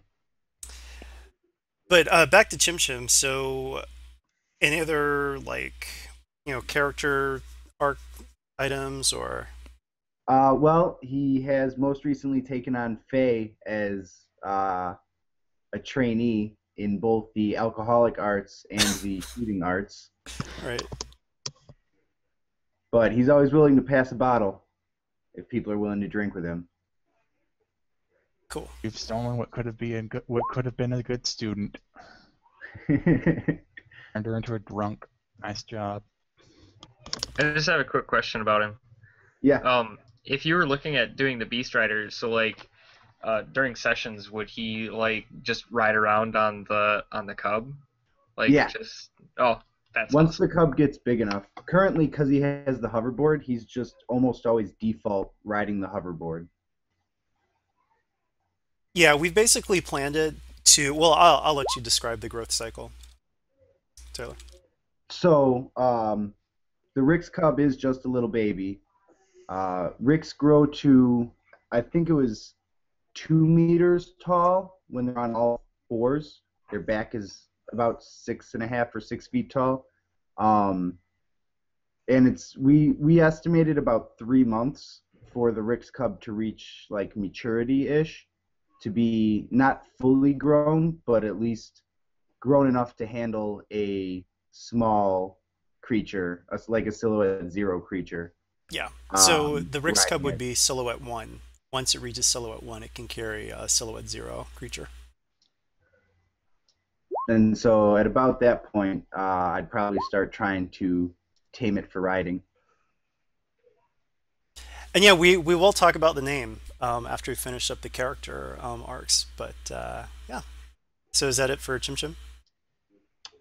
But back to Chim Chim. So, any other character arc items or? Well, he has most recently taken on Faye as a trainee in both the alcoholic arts and the shooting arts. Right. But he's always willing to pass a bottle if people are willing to drink with him. Cool. You've stolen what could have been a good student. Turned her into a drunk. Nice job. I just have a quick question about him. Yeah. If you were looking at doing the Beast Rider, so during sessions, would he just ride around on the cub? Yeah. That's Once awesome. the cub gets big enough. Currently, because he has the hoverboard, he's just almost always default riding the hoverboard. Yeah, we've basically planned it to. Well, I'll let you describe the growth cycle, Taylor. So, the Rick's cub is just a little baby. Ricks grow to, I think it was 2 meters tall when they're on all fours. Their back is about 6.5 or 6 feet tall. And we estimated about 3 months for the Rick's cub to reach maturity-ish, to be not fully grown, but at least grown enough to handle a small creature, like a Silhouette 0 creature. Yeah. So the Rick's cub would be Silhouette 1. Once it reaches Silhouette 1, it can carry a Silhouette 0 creature. And so at about that point, I'd probably start trying to tame it for riding. And yeah, we will talk about the name after we finish up the character arcs. But yeah. So is that it for Chim Chim?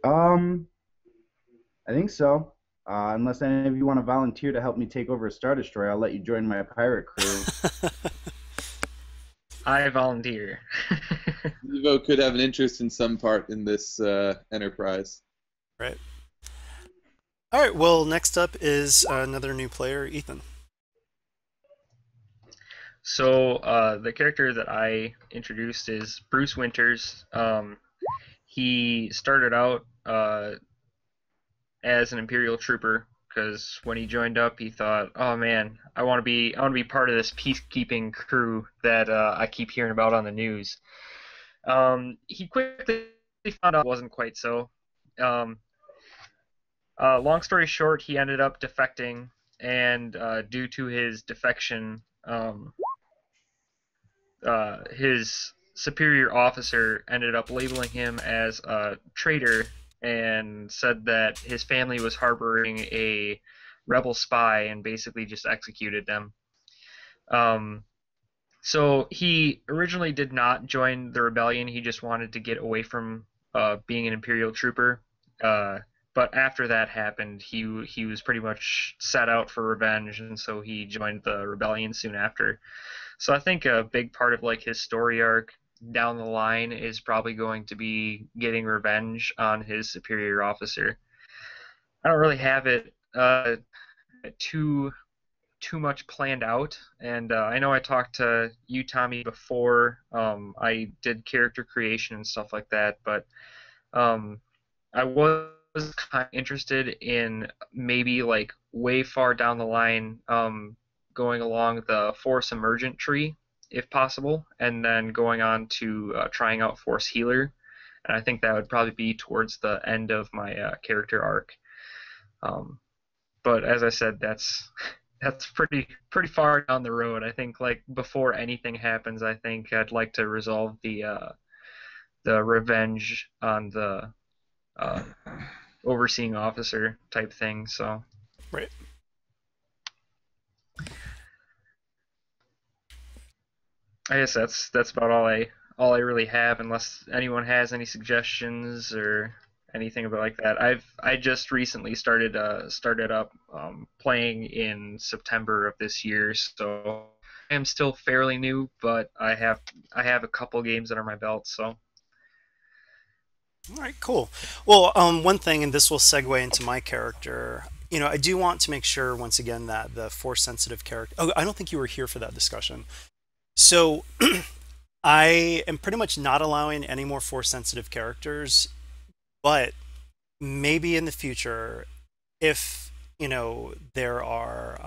I think so. Unless any of you want to volunteer to help me take over a Star Destroyer, I'll let you join my pirate crew. I volunteer. Evo could have an interest in some part in this enterprise. Right. All right. Well, next up is another new player, Ethan. So the character that I introduced is Bruce Winters. He started out as an Imperial trooper because when he joined up, he thought, "Oh man, I want to be part of this peacekeeping crew that I keep hearing about on the news." He quickly found out it wasn't quite so. Long story short, he ended up defecting and due to his defection, his superior officer ended up labeling him as a traitor and said that his family was harboring a rebel spy and basically just executed them. So he originally did not join the rebellion. He just wanted to get away from being an Imperial trooper. But after that happened, he was pretty much set out for revenge, and so he joined the rebellion soon after. So I think a big part of like his story arc down the line is probably going to be getting revenge on his superior officer. I don't really have it too much planned out, and I know I talked to you, Tommy, before. I did character creation and stuff like that, but I was kind of interested in maybe like way far down the line going along the Force Emergent tree, if possible, and then going on to trying out Force Healer, and I think that would probably be towards the end of my character arc. But as I said, that's pretty far down the road. I think like before anything happens, I think I'd like to resolve the revenge on the overseeing officer type thing. So Right. I guess that's about all I really have, unless anyone has any suggestions or anything about like that. I just recently started up playing in September of this year, so I am still fairly new, but I have a couple games under my belt, so. All right, cool. Well, one thing, and this will segue into my character. You know, I do want to make sure once again that the force sensitive character. Oh, I don't think you were here for that discussion. So I am pretty much not allowing any more force sensitive characters, but maybe in the future, if you know there are,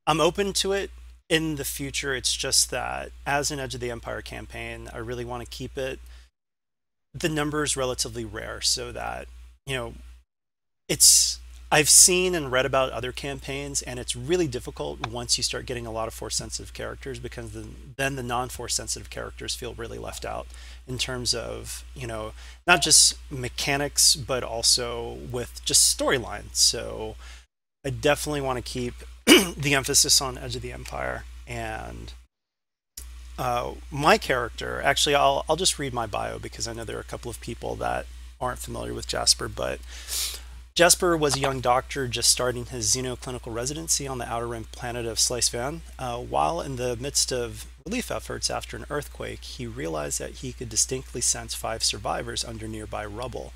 I'm open to it in the future. It's just that as an Edge of the Empire campaign, I really want to keep the numbers relatively rare, so that you know I've seen and read about other campaigns, and it's really difficult once you start getting a lot of force sensitive characters, because then the non-force sensitive characters feel really left out in terms of, you know, not just mechanics but also with just storyline. So I definitely want to keep the emphasis on Edge of the Empire. And my character, actually, I'll just read my bio, because I know there are a couple of people that aren't familiar with Jasper. But Jasper was a young doctor just starting his xenoclinical residency on the outer rim planet of Slice Van. While in the midst of relief efforts after an earthquake, he realized that he could distinctly sense 5 survivors under nearby rubble.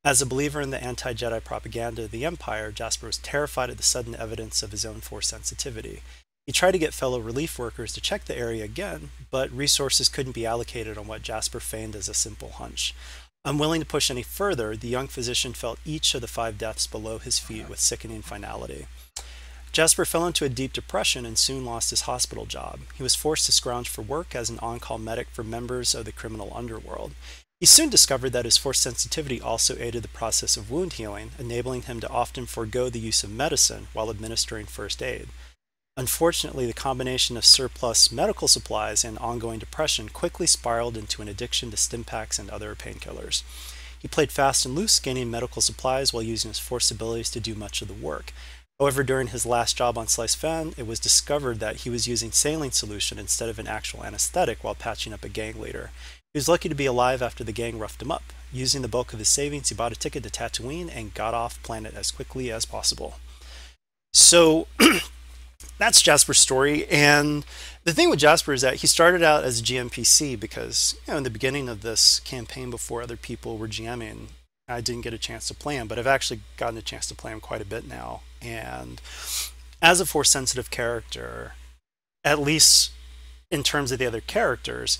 As a believer in the anti-Jedi propaganda of the Empire, Jasper was terrified at the sudden evidence of his own force sensitivity. He tried to get fellow relief workers to check the area again, but resources couldn't be allocated on what Jasper feigned as a simple hunch. Unwilling to push any further, the young physician felt each of the 5 deaths below his feet with sickening finality. Jasper fell into a deep depression and soon lost his hospital job. He was forced to scrounge for work as an on-call medic for members of the criminal underworld. He soon discovered that his force sensitivity also aided the process of wound healing, enabling him to often forego the use of medicine while administering first aid. Unfortunately, the combination of surplus medical supplies and ongoing depression quickly spiraled into an addiction to Stimpaks and other painkillers. He played fast and loose, gaining medical supplies while using his force abilities to do much of the work. However, during his last job on Slice Fan, it was discovered that he was using saline solution instead of an actual anesthetic while patching up a gang leader. He was lucky to be alive after the gang roughed him up. Using the bulk of his savings, he bought a ticket to Tatooine and got off planet as quickly as possible. So that's Jasper's story. And the thing with Jasper is that he started out as a GMPC because, you know, in the beginning of this campaign, before other people were GMing, I didn't get a chance to play him, but I've actually gotten a chance to play him quite a bit now. And as a force sensitive character, at least in terms of the other characters,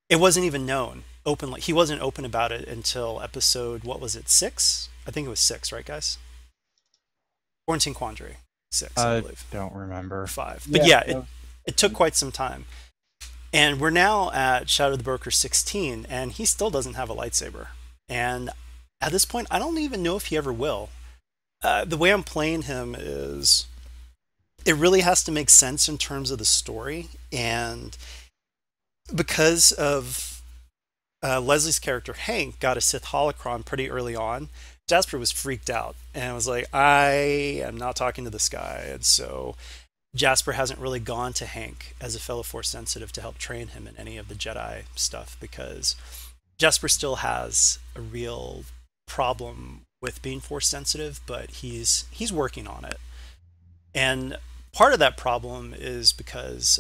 it wasn't even known openly. He wasn't open about it until episode, what was it, 6? I think it was 6, right, guys? Quarantine Quandary. 6, I believe. Don't remember. 5. But yeah, it took quite some time. And we're now at Shadow the Broker 16, and he still doesn't have a lightsaber. And at this point, I don't even know if he ever will. The way I'm playing him is it really has to make sense in terms of the story, and because of Leslie's character Hank got a Sith holocron pretty early on, Jasper was freaked out and was like, I am not talking to this guy. And so Jasper hasn't really gone to Hank as a fellow Force sensitive to help train him in any of the Jedi stuff because Jasper still has a real problem with being Force sensitive, but he's working on it. And part of that problem is because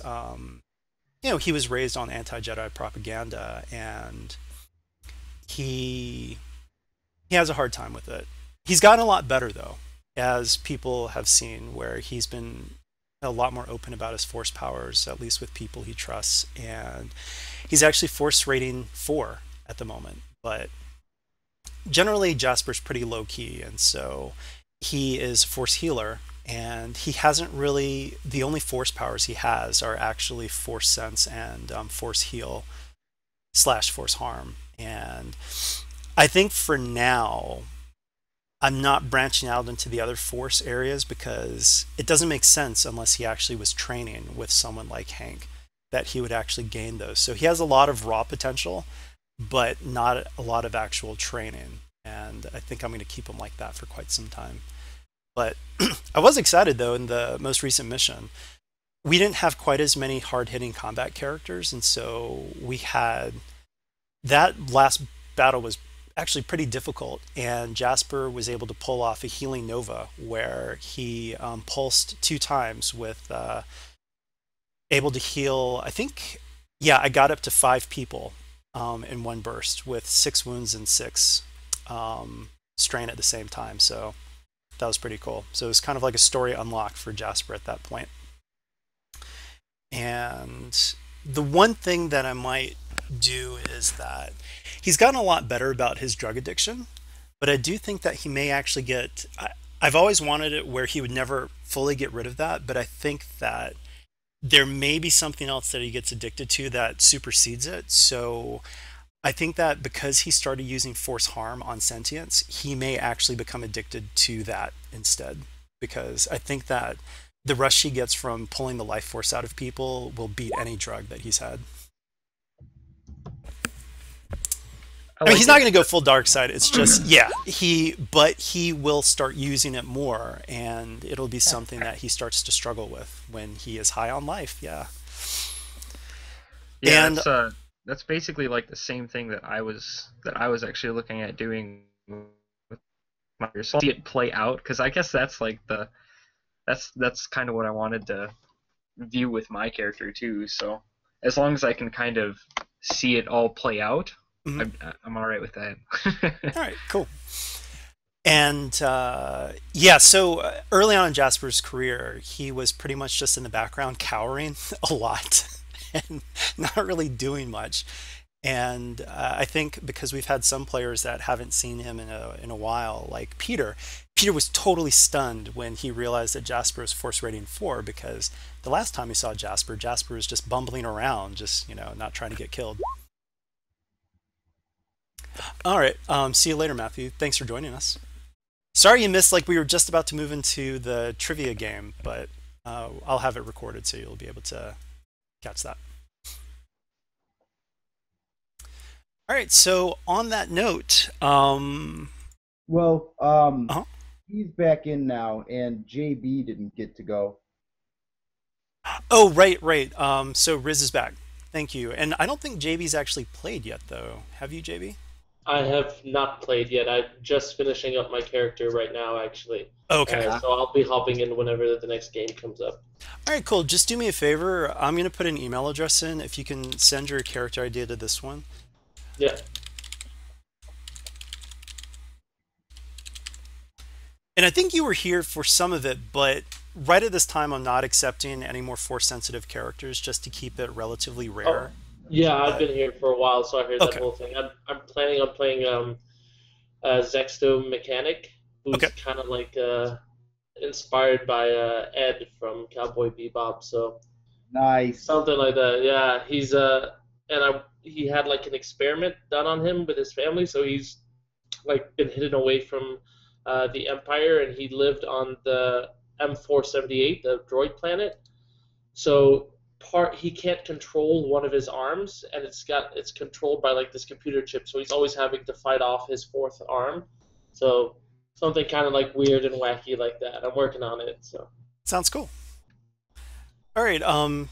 he was raised on anti-Jedi propaganda, and he has a hard time with it. He's gotten a lot better though, as people have seen, where he's been a lot more open about his Force powers, at least with people he trusts, and he's actually Force rating 4 at the moment. But generally, Jasper's pretty low key, and so he is a Force healer, and he hasn't really. The only Force powers he has are actually Force sense and Force heal / Force harm. And I think for now, I'm not branching out into the other Force areas because it doesn't make sense unless he actually was training with someone like Hank that he would actually gain those. So he has a lot of raw potential, but not a lot of actual training. And I think I'm going to keep him like that for quite some time. But I was excited though in the most recent mission. We didn't have quite as many hard-hitting combat characters, and so we had that last battle was actually pretty difficult, and Jasper was able to pull off a healing nova where he pulsed 2 times with able to heal, I think, yeah, I got up to 5 people in one burst with 6 wounds and 6 strain at the same time. So that was pretty cool. So it was kind of like a story unlock for Jasper at that point. And the one thing that I might do is that he's gotten a lot better about his drug addiction, but I do think that he may actually get. I've always wanted it where he would never fully get rid of that, but I think that there may be something else that he gets addicted to that supersedes it. So I think that because he started using Force harm on sentience, he may actually become addicted to that instead, because I think that the rush he gets from pulling the life force out of people will beat any drug that he's had. I mean, he's not going to go full dark side. It's just, yeah, but he will start using it more, and it'll be something that he starts to struggle with when he is high on life. Yeah. Yeah, And that's basically like the same thing that I was actually looking at doing with my so see it play out, because I guess that's like that's kind of what I wanted to view with my character too. So as long as I can kind of see it all play out, I'm all right with that. All right, cool. And yeah, so early on in Jasper's career, he was pretty much just in the background, cowering a lot and not really doing much. And I think because we've had some players that haven't seen him in a while, like Peter. Peter was totally stunned when he realized that Jasper was Force rating 4, because the last time he saw Jasper was just bumbling around, just, not trying to get killed. All right. See you later, Matthew. Thanks for joining us. Sorry you missed, we were just about to move into the trivia game, but I'll have it recorded so you'll be able to catch that. All right. So on that note, he's back in now, and JB didn't get to go. Oh, right. So Riz is back. Thank you. And I don't think JB's actually played yet, though. Have you, JB? I have not played yet. I'm just finishing up my character right now, actually. Okay. So I'll be hopping in whenever the next game comes up. All right, cool. Just do me a favor. I'm going to put an email address in. If you can send your character idea to this one. Yeah. And I think you were here for some of it, but right at this time, I'm not accepting any more Force-sensitive characters just to keep it relatively rare. Yeah, I've been here for a while, so I heard that whole thing. I'm planning on playing Zexto Mechanic, who's kind of like inspired by Ed from Cowboy Bebop. So nice, something like that. Yeah, he's he had like an experiment done on him with his family, so he's been hidden away from the Empire, and he lived on the M478, the droid planet. So he can't control one of his arms, and it's controlled by like this computer chip. So he's always having to fight off his fourth arm. So something kind of like weird and wacky like that. I'm working on it. So Sounds cool. All right.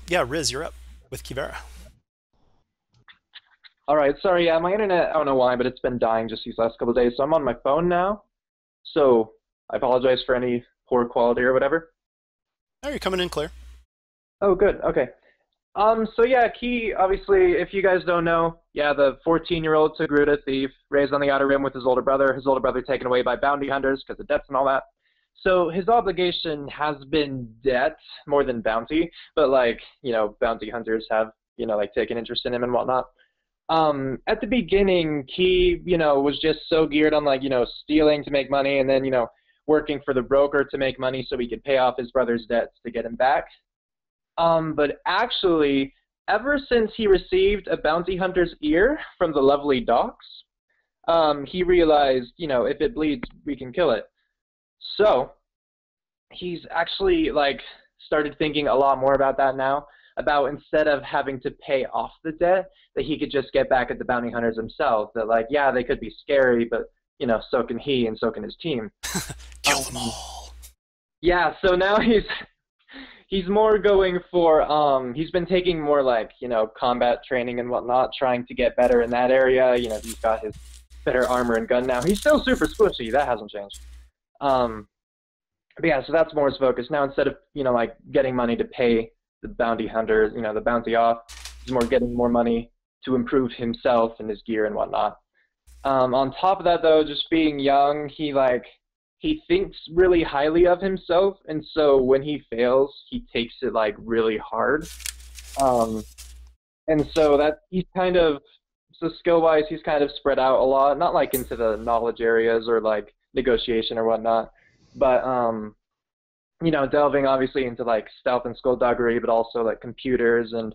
Yeah, Riz, you're up with Kivera. All right, sorry, yeah, my internet, I don't know why, but it's been dying just these last couple of days, so I'm on my phone now. So I apologize for any poor quality or whatever. Oh, you're coming in clear. Oh, good, okay. So yeah, Key, obviously, if you guys don't know, yeah, the 14-year-old Togruta thief, raised on the Outer Rim with his older brother taken away by bounty hunters because of debts and all that. So his obligation has been debt more than bounty, but like, you know, bounty hunters have, you know, like taken interest in him and whatnot. At the beginning, Key, you know, was just so geared on like, you know, stealing to make money and then, you know, working for the broker to make money so he could pay off his brother's debts to get him back. But actually, ever since he received a bounty hunter's ear from the lovely Docs, he realized, you know, if it bleeds, we can kill it. So he's actually like started thinking a lot more about that now, about instead of having to pay off the debt, that he could just get back at the bounty hunters himself. That like, yeah, they could be scary, but you know, so can he and so can his team. Kill them all. Yeah, so now he's more going for he's been taking more like, you know, combat training and whatnot, trying to get better in that area. You know, he's got his better armor and gun now. He's still super squishy, that hasn't changed. But yeah, so that's more his focus. Now instead of, you know, like getting money to pay the bounty hunters, you know, the bounty off, he's more getting more money to improve himself and his gear and whatnot. On top of that though, just being young, he thinks really highly of himself, and so when he fails, he takes it like really hard. And so that he's kind of, so skill-wise, he's kind of spread out a lot, not like into the knowledge areas or like negotiation or whatnot, but you know, delving obviously into like stealth and skullduggery, but also like computers and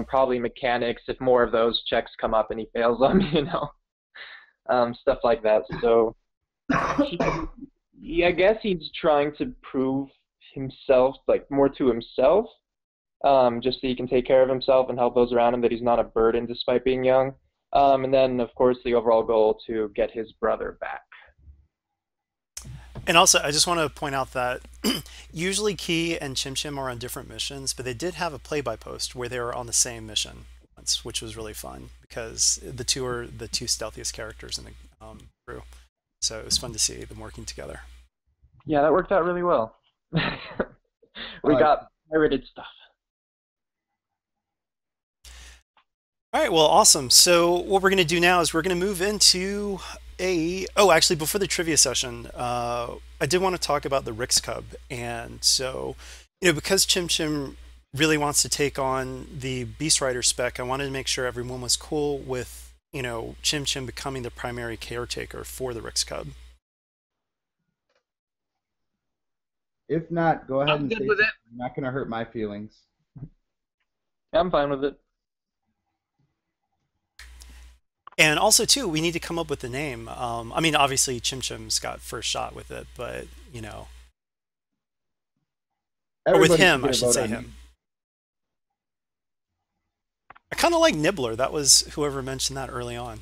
probably mechanics if more of those checks come up and he fails them, you know, stuff like that. So I guess he's trying to prove himself, like more to himself, just so he can take care of himself and help those around him, that he's not a burden despite being young. And then, of course, the overall goal to get his brother back. And also, I just want to point out that usually Key and Chim Chim are on different missions, but they did have a play-by-post where they were on the same mission once, which was really fun because the two are the two stealthiest characters in the crew. So it was fun to see them working together. Yeah, that worked out really well. We got pirated stuff. All right, well, awesome. So what we're going to do now is we're going to move into actually, before the trivia session, I did want to talk about the Rix Cub. And so, you know, because Chim Chim really wants to take on the Beast Rider spec, I wanted to make sure everyone was cool with, you know, Chim Chim becoming the primary caretaker for the Rix Cub. If not, go ahead I'm and good say with it. it. I'm not going to hurt my feelings. I'm fine with it. And also, too, we need to come up with a name. I mean, obviously, Chim Chim's got first shot with it, but, you know. Or with him, I should say him. I kind of like Nibbler. That was whoever mentioned that early on.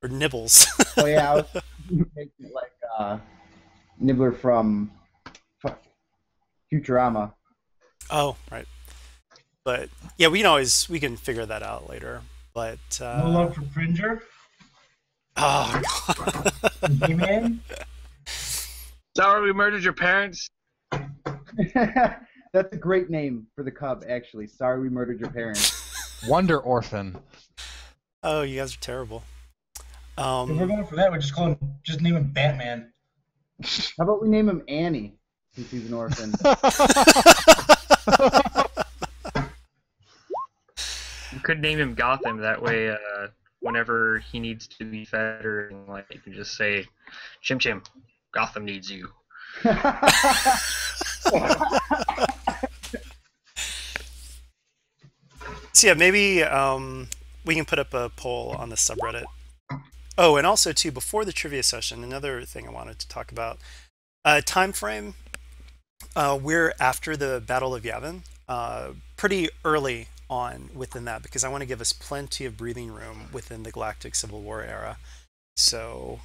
Or Nibbles. Oh, yeah, I was making it like Nibbler from Futurama. Oh, right. But, yeah, we can figure that out later. But No love for Cringer? Oh, God. He-Man? Sorry we murdered your parents. That's a great name for the Cub, actually. Sorry we murdered your parents. Wonder Orphan. Oh, you guys are terrible. If we're going for that, just name him Batman. How about we name him Annie, since he's an orphan? You could name him Gotham. That way, whenever he needs to be fed or like, you can just say, "Chim Chim, Gotham needs you." So yeah, maybe we can put up a poll on the subreddit. Oh, and also too, before the trivia session, another thing I wanted to talk about. Time frame. We're after the Battle of Yavin, pretty early on within that, because I want to give us plenty of breathing room within the Galactic Civil War era. So,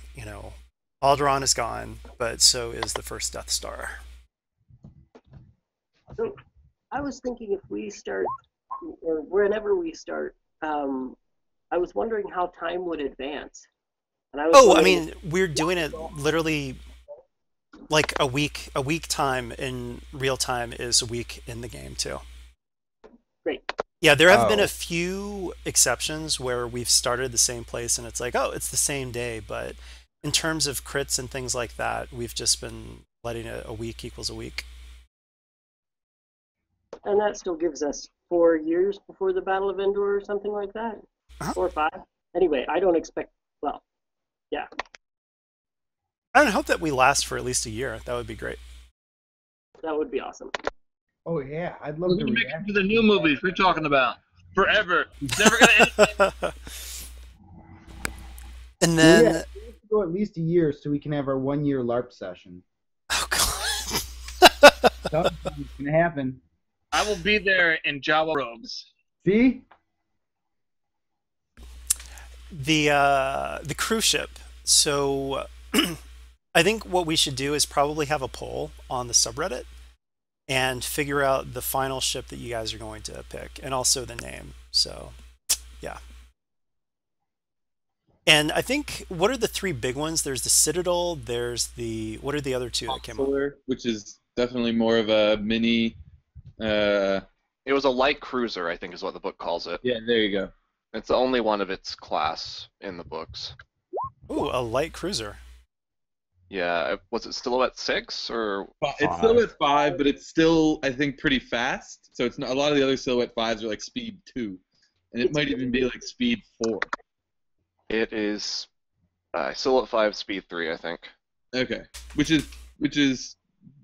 Alderaan is gone, but so is the first Death Star. So I was thinking if we start, or whenever we start, I was wondering how time would advance. And I was Oh, I wondering mean, we're doing it literally like a week. A week time in real time is a week in the game too. Great. Yeah, there have been Oh. a few exceptions where we've started the same place and it's like, oh, it's the same day. But in terms of crits and things like that, we've just been letting a week equals a week. And that still gives us 4 years before the Battle of Endor or something like that. 4 or 5. Anyway, I don't expect. Well, yeah. I hope that we last for at least a year. That would be great. That would be awesome. Oh yeah, I'd love We're to gonna make react. it to the new movies we're talking about forever. It's never gonna end. And then Yeah, we have to go at least a year so we can have our 1-year LARP session. Something's gonna happen. I will be there in Jawa robes. See? the cruise ship. So I think what we should do is probably have a poll on the subreddit and figure out the final ship that you guys are going to pick, and also the name. So yeah. And I think, what are the 3 big ones? There's the Citadel, there's the, what are the other 2 that came up? Which is definitely more of a mini. It was a light cruiser, I think is what the book calls it. Yeah, there you go. It's the only one of its class in the books. Ooh, a light cruiser. Yeah, was it Silhouette 6 or? It's Silhouette 5, but it's still, I think, pretty fast. So it's not, a lot of the other Silhouette 5s are like Speed 2, and it might even be like Speed 4. It is Silhouette 5 Speed 3, I think. Okay, which is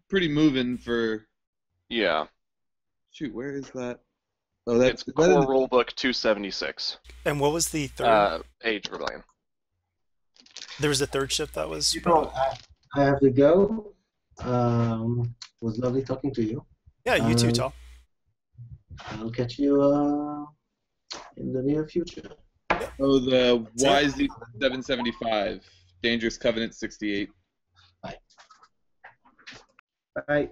pretty moving for. Yeah. Shoot, where is that? Oh, that's Core Rulebook 276. And what was the third? Age of Rebellion. There was a third ship that was. I have to go. Was lovely talking to you. Yeah, you too, Tal. I'll catch you in the near future. Oh, the That's it. YZ775, Dangerous Covenant 68. Bye.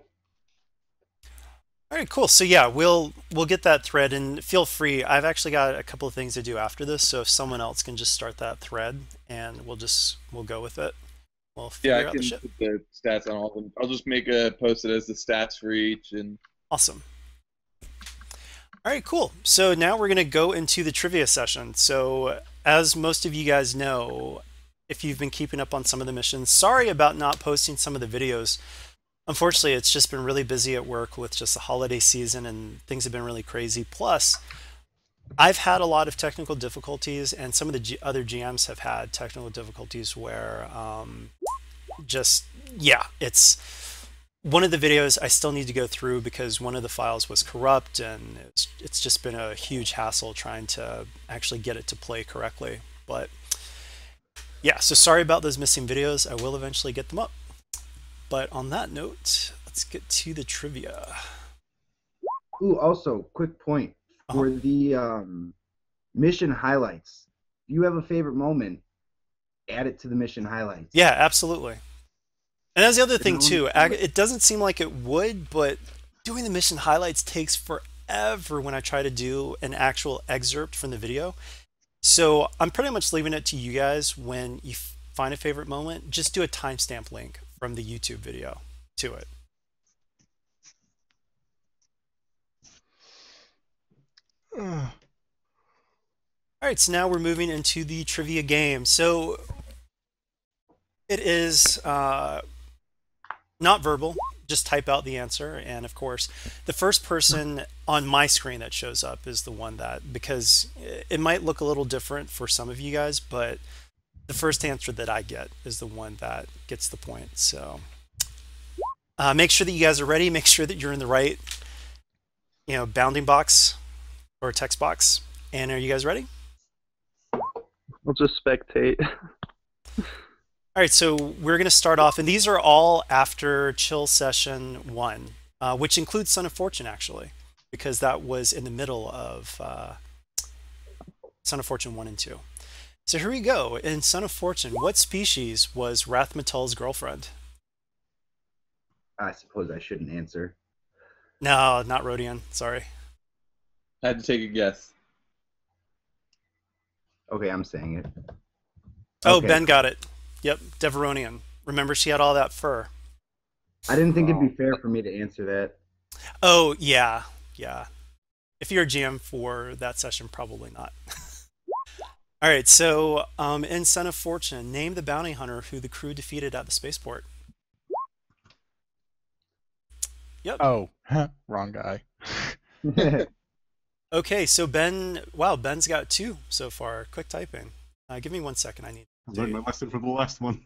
All right, cool. So yeah, we'll get that thread, and feel free. I've actually got a couple of things to do after this, so if someone else can just start that thread, and we'll go with it. We'll figure Yeah, I out can the ship. put the stats on all of them. I'll just make a post that has the stats for each. And Awesome. All right, cool. So now we're going to go into the trivia session. So as most of you guys know, if you've been keeping up on some of the missions, sorry about not posting some of the videos. Unfortunately, it's just been really busy at work with just the holiday season, and things have been really crazy. Plus, I've had a lot of technical difficulties, and some of the other GMs have had technical difficulties where it's one of the videos I still need to go through because one of the files was corrupt, and it's just been a huge hassle trying to actually get it to play correctly. But yeah, so sorry about those missing videos. I will eventually get them up. But on that note, let's get to the trivia. Ooh, also, quick point for the mission highlights. If you have a favorite moment, add it to the mission highlights. Yeah, absolutely. And that's the other thing too. It doesn't seem like it would, but doing the mission highlights takes forever when I try to do an actual excerpt from the video. So I'm pretty much leaving it to you guys. When you find a favorite moment, just do a timestamp link from the YouTube video to it. All right, so now we're moving into the trivia game. So it is not verbal, just type out the answer. And of course, the first person on my screen that shows up is the one that, because it might look a little different for some of you guys, but the first answer that I get is the one that gets the point. So make sure that you guys are ready. Make sure that you're in the right, bounding box or text box. And are you guys ready? I'll just spectate. All right, so we're going to start off, and these are all after Chill Session 1, which includes Son of Fortune, actually, because that was in the middle of Son of Fortune 1 and 2. So here we go. In Son of Fortune, what species was Rathmatal's girlfriend? I suppose I shouldn't answer. No, not Rodion. Sorry. I had to take a guess. Okay, I'm saying it. Oh, Okay. Ben got it. Yep, Deveronian. Remember, she had all that fur. I didn't think it'd be fair for me to answer that. Oh, yeah. If you're a GM for that session, probably not. All right, so in Son of Fortune, name the bounty hunter who the crew defeated at the spaceport. Yep. Oh, wrong guy. Okay, so Ben, wow, Ben's got 2 so far. Quick typing. Give me 1 second. I need I learned my lesson from the last one.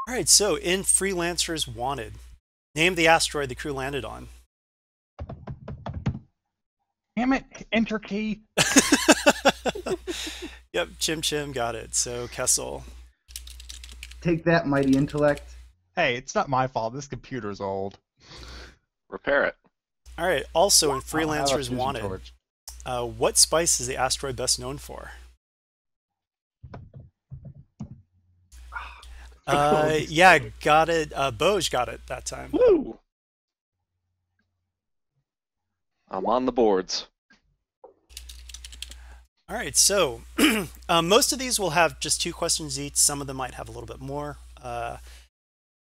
All right, so in Freelancers Wanted, name the asteroid the crew landed on. Damn it! Enter key. Yep, Chim got it. So Kessel. Take that, mighty intellect. Hey, it's not my fault. This computer's old. Repair it. All right, also in I'll have Freelancers Fusion Wanted, Torch. what spice is the asteroid best known for? Yeah, got it. Boj got it that time. Woo! I'm on the boards. All right, so most of these will have just 2 questions each. Some of them might have a little bit more.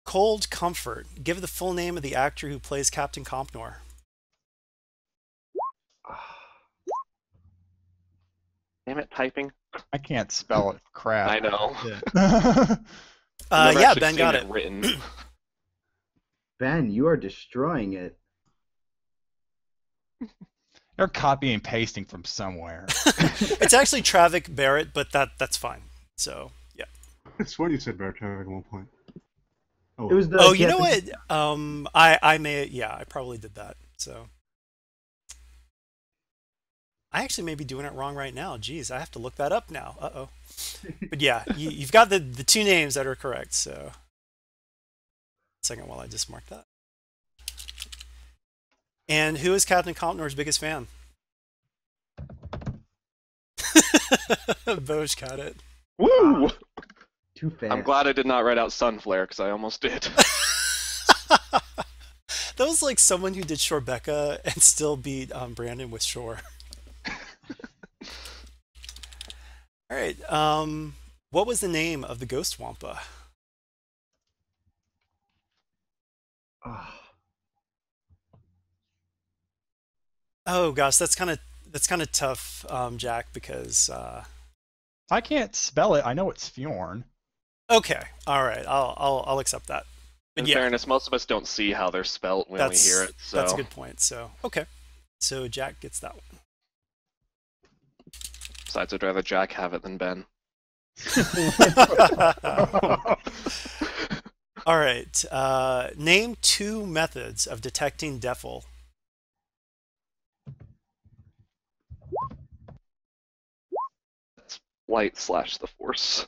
Cold Comfort. Give the full name of the actor who plays Captain Compnor. Damn it, typing. I can't spell it. Crap. I know. Yeah, Ben got it. Written. Ben, you are destroying it. They're copying and pasting from somewhere. It's actually Travik Barrett, but that's fine. So yeah. I swear you said Barrett at one point. Oh, It was the Oh, you know what? I probably did that. So I actually may be doing it wrong right now. Geez, I have to look that up now. Uh-oh. But yeah, you've got the 2 names that are correct. So second while I just mark that. And who is Captain Compnor's biggest fan? Boj got it. Woo! Too fast. I'm glad I did not write out Sunflare because I almost did. That was like someone who did Shorebecca and still beat Brandon with Shore. All right. What was the name of the Ghost Wampa? Oh gosh, that's kind of tough, Jack, because I can't spell it. I know it's Fjorn. okay, all right, I'll accept that. But In yeah, fairness, most of us don't see how they're spelt when we hear it. So that's a good point. So okay, so Jack gets that one. Besides, I'd rather Jack have it than Ben. All right, name 2 methods of detecting Defil. Light / the Force.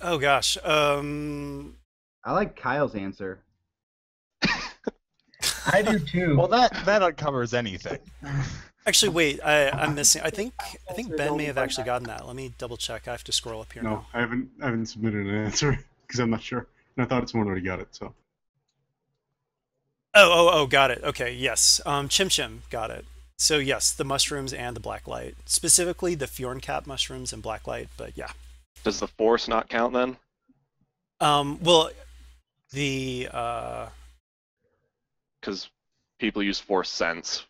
Oh gosh, I like Kyle's answer. I do too. Well, that uncovers anything. actually, wait, I'm missing. I think Ben may have actually gotten that. Let me double check. I have to scroll up here no, now. I haven't submitted an answer because I'm not sure. And I thought someone already got it, so. Oh, got it. Okay, yes. Chim got it. So yes, the mushrooms and the black light. Specifically the Fjorncap mushrooms and black light, but yeah. Does the Force not count then? Well, the Because people use Force sense.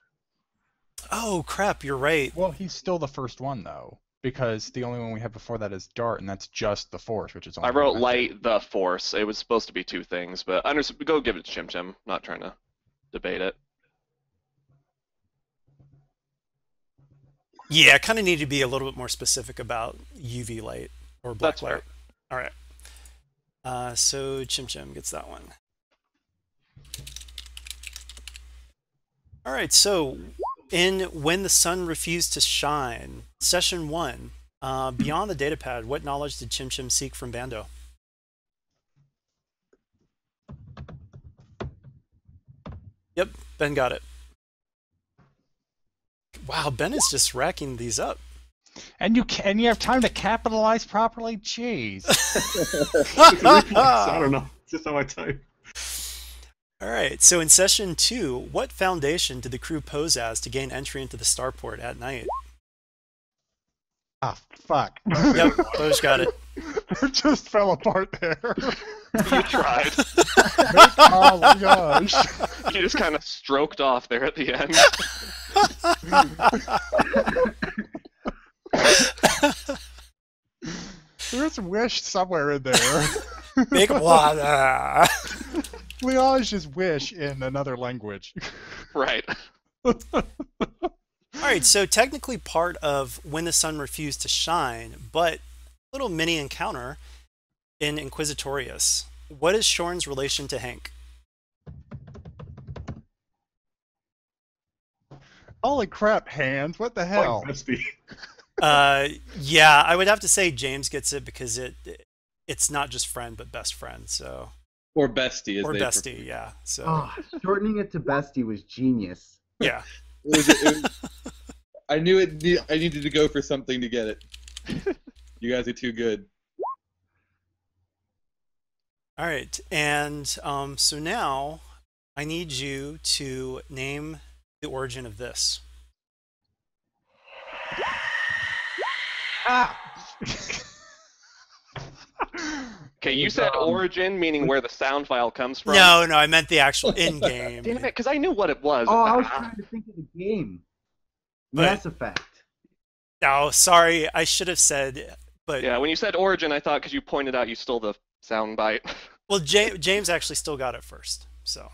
oh crap, you're right. Well, he's still the first one though, because the only one we have before that is Dart, and that's just the Force, which is only I wrote one light the Force. It was supposed to be 2 things, but go give it to Chim. Not trying to debate it. Yeah, kind of need to be a little bit more specific about UV light or black That's light. fair. All right. So Chim gets that one. All right, so in When the Sun Refused to Shine, Session 1, beyond the datapad, what knowledge did Chim Chim seek from Bando? Yep, Ben got it. Wow, Ben is just racking these up. And you have time to capitalize properly? Jeez. It's a reflex. I don't know. It's just how I type. All right, so in Session 2, what foundation did the crew pose as to gain entry into the starport at night? Ah, fuck. Yep, Boj got it. It just fell apart there. You tried. Oh my gosh. You just kind of stroked off there at the end. There's Wish somewhere in there. Big water. Leon's just Wish in another language. Right. All right, so technically part of When the Sun Refused to Shine, but a little mini encounter in Inquisitorius. What is Shorn's relation to Hank? Holy crap, Hand! What the hell? Yeah, I would have to say James gets it because it's not just friend but best friend. So or bestie, or bestie, yeah. So shortening it to bestie was genius. Yeah. I knew it. I needed to go for something to get it. You guys are too good. All right, and so now I need you to name the origin of this. Ah. Okay, you said origin, meaning where the sound file comes from. No, I meant the actual in-game. Damn it, because I knew what it was. Oh, I was trying to think of the game. Mass Effect. Oh, sorry, I should have said. But yeah, when you said origin, I thought because you pointed out you stole the sound bite. Well, James actually still got it first, so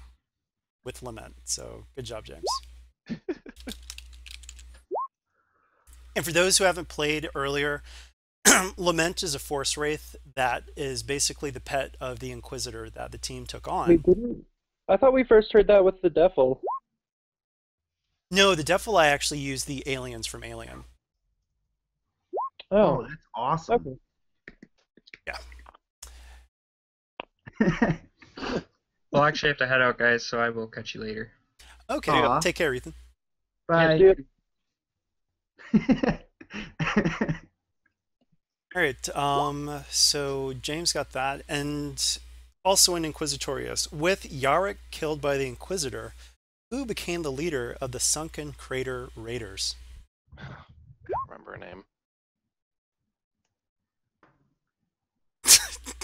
with Lament. So good job, James. And for those who haven't played earlier, Lament is a Force Wraith that is basically the pet of the Inquisitor that the team took on. We didn't. I thought we first heard that with the Defil. No, the Defil I actually used the aliens from Alien. Oh, that's awesome. Okay. Yeah. Well, actually, I have to head out, guys, so I will catch you later. Okay, take care, Ethan. Bye. All right, so James got that, and also in Inquisitorius, with Yarick killed by the Inquisitor, who became the leader of the Sunken Crater Raiders? I don't remember her name.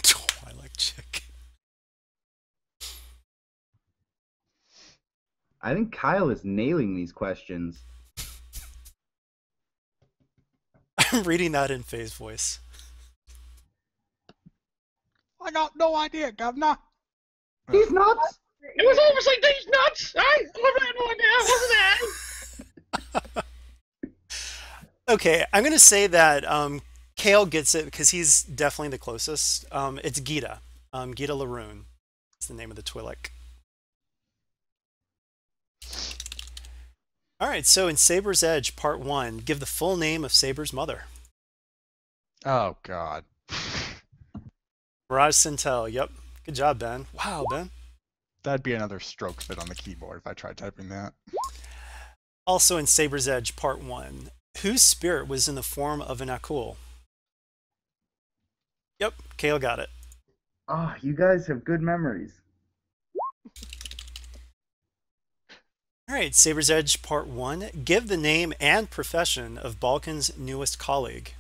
Twilight chick. I think Kyle is nailing these questions. I'm reading that in Faye's voice. I got no idea, Governor. These nuts? It was almost like these nuts! I never had no idea, wasn't that? Okay, I'm going to say that Kale gets it because he's definitely the closest. It's Gita. Gita Laroon. It's the name of the Twi'lek. All right, so in Saber's Edge, Part 1, give the full name of Saber's mother. Oh, God. Mirage Sintel, yep. Good job, Ben. Wow, Ben. That'd be another stroke fit on the keyboard if I tried typing that. Also in Saber's Edge, Part 1, whose spirit was in the form of an Akul? Yep, Kale got it. Oh, you guys have good memories. All right, Saber's Edge Part 1. Give the name and profession of Balkan's newest colleague.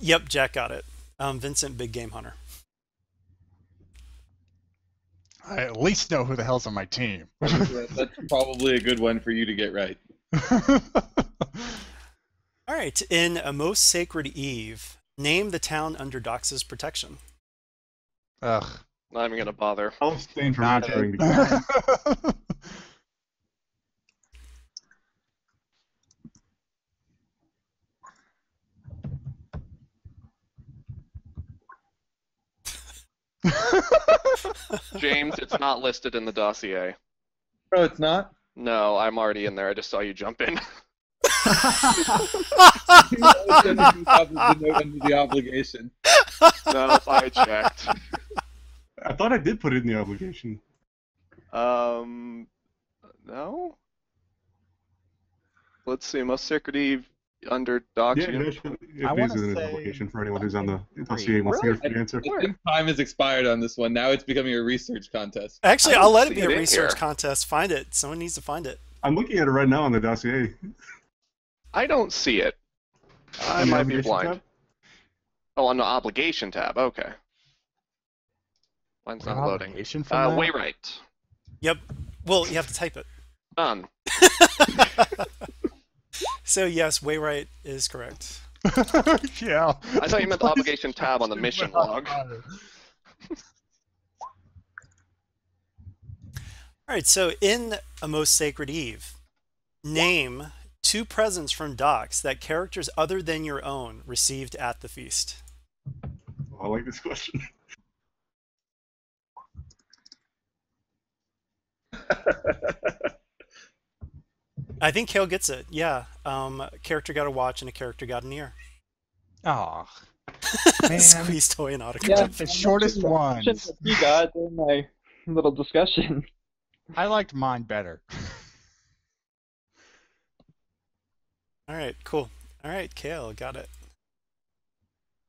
Yep, Jack got it. Vincent, Big Game Hunter. I at least know who the hell's on my team. That's probably a good one for you to get right. All right, in A Most Sacred Eve, name the town under Dox's protection. Ugh. Not even gonna bother. I'll abstain from answering the James, it's not listed in the dossier. Oh, it's not? No, I'm already in there. I just saw you jump in. The note under the obligation. No, I checked. I thought I did put it in the obligation. No? Let's see, most sacred Eve under docs. Yeah, it I is wanna in the say- obligation for anyone who's on the dossier and wants to Really? get the answer. I think time has expired on this one. Now it's becoming a research contest. Actually, I I'll don't let it see be it a in research here. contest. Find it. Someone needs to find it. I'm looking at it right now on the dossier. I don't see it. I In the might be obligation blind. tab? Oh, on the obligation tab. Okay. Mine's We have not loading. obligation from that? Wayrite. Yep. Well, you have to type it. Done. So yes, Wayrite is correct. Yeah. I thought you meant the obligation tab on the mission log. All right, so in A Most Sacred Eve, name 2 presents from Docs that characters other than your own received at the feast. I like this question. I think Kale gets it. Yeah, a character got a watch and a character got an ear. Oh, man. Squeeze toy and autograph. Yeah, the shortest ones. You got in my little discussion. I liked mine better. All right, cool. All right, Kale, got it.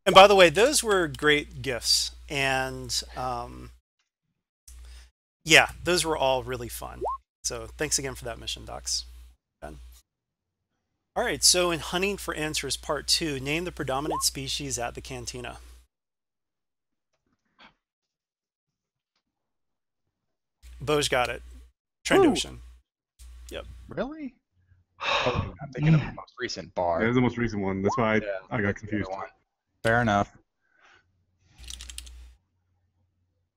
And by the way, those were great gifts, and yeah, those were all really fun. So thanks again for that mission, Docs. Ben. All right, so in Hunting for Answers Part 2, name the predominant species at the cantina. Bo's got it. Trandoshan. Yep. Really? Oh, I'm thinking of the most recent bar. That was the most recent one. That's why I got the confused. other one. Fair enough.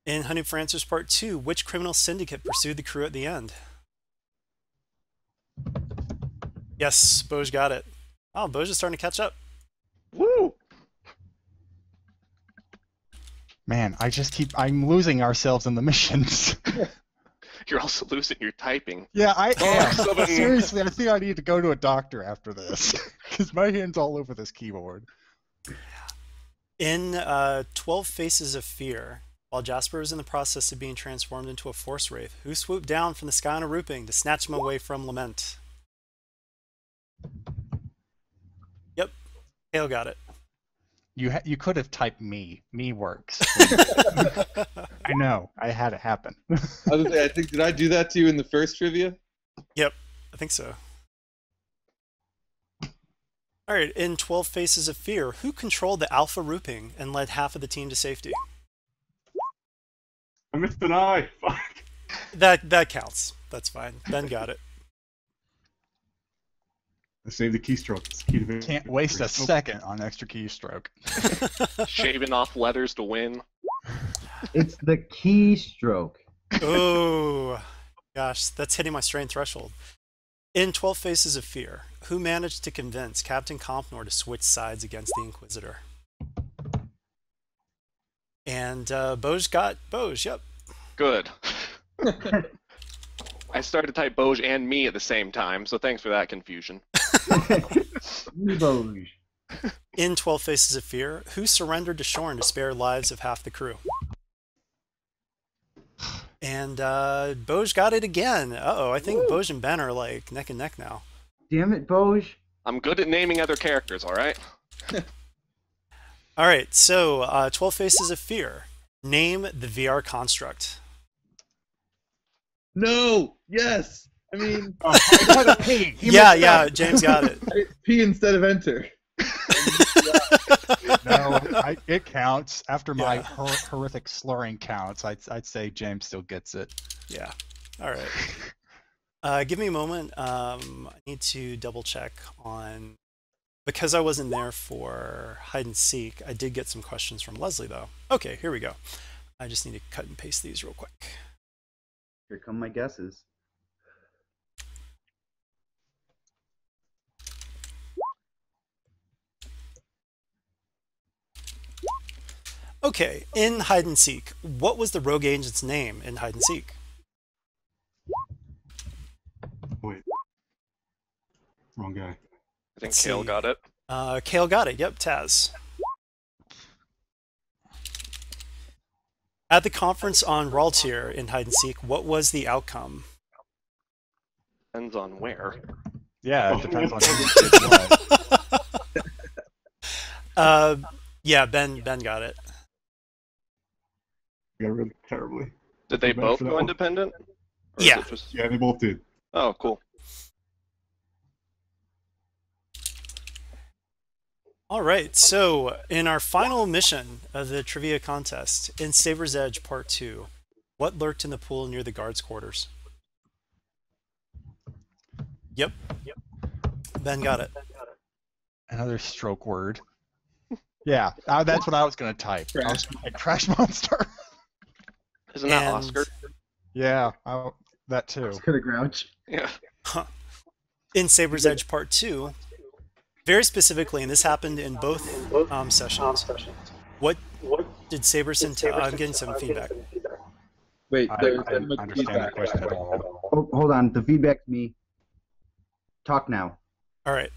In Hunting for Answers Part 2, which criminal syndicate pursued the crew at the end? Yes, Bo's got it. Oh, Bo's just starting to catch up. Woo! Man, I'm losing ourselves in the missions. You're also losing your typing. Yeah, I am. Something- Seriously, I think I need to go to a doctor after this. Because my hand's all over this keyboard. In 12 Faces of Fear, while Jasper was in the process of being transformed into a Force Wraith, who swooped down from the sky on a Ruping to snatch him away from Lament? Yep, Hale got it. You could have typed me. Me works. I know. I had it happen. I think, did I do that to you in the first trivia? Yep, I think so. All right, in 12 Faces of Fear, who controlled the Alpha Ruping and led half of the team to safety? I missed an eye. Fuck. That counts. That's fine. Ben got it. I saved the keystroke. It's the key to victory. Can't waste a Oh, second on extra keystroke. Shaving off letters to win. It's the keystroke. Oh, gosh, that's hitting my strain threshold. In 12 Faces of Fear, who managed to convince Captain Compnor to switch sides against the Inquisitor? And Boj got Boj, yep. Good. I started to type Boj and me at the same time, so thanks for that confusion. In 12 Faces of Fear, who surrendered to Shorn to spare lives of half the crew? And Boj got it again. Uh-oh, I think Boj and Ben are like neck and neck now. Damn it, Boj. I'm good at naming other characters, alright? All right, so 12 Faces of Fear. Name the VR construct. No. Yes. I mean. Yeah, James got it. P instead of enter. No, it counts. After my horrific slurring counts, I'd say James still gets it. Yeah. All right. Give me a moment. I need to double check on, because I wasn't there for hide and seek. I did get some questions from Leslie though. Okay, here we go. I just need to cut and paste these real quick. Here come my guesses. Okay, in hide and seek, what was the rogue agent's name in hide and seek? Wait. Wrong guy. I think Kale got it. Kale got it. Yep, Taz. At the conference on Raltier in hide and seek, what was the outcome? Depends on where. Yeah, it depends on who did what. Yeah, Ben got it. I got really terribly. Did they Go back both for that go one. independent? Or is Yeah. it just... Yeah, they both did. Oh, cool. All right, so in our final mission of the trivia contest, in Saber's Edge Part 2, what lurked in the pool near the guards' quarters? Yep. Ben got it. Another stroke word. Yeah, that's what I was going to type. I was gonna type Crash Monster. Isn't that And- Oscar? Yeah, that too. Oscar the Grouch. Yeah. In Saber's Edge Part 2, very specifically, and this happened in both sessions, what did Saberson tell? I'm getting some feedback. Wait, I there's that didn't much understand the feedback. question at all. Oh, hold on. The feedback's me. Talk now. All right.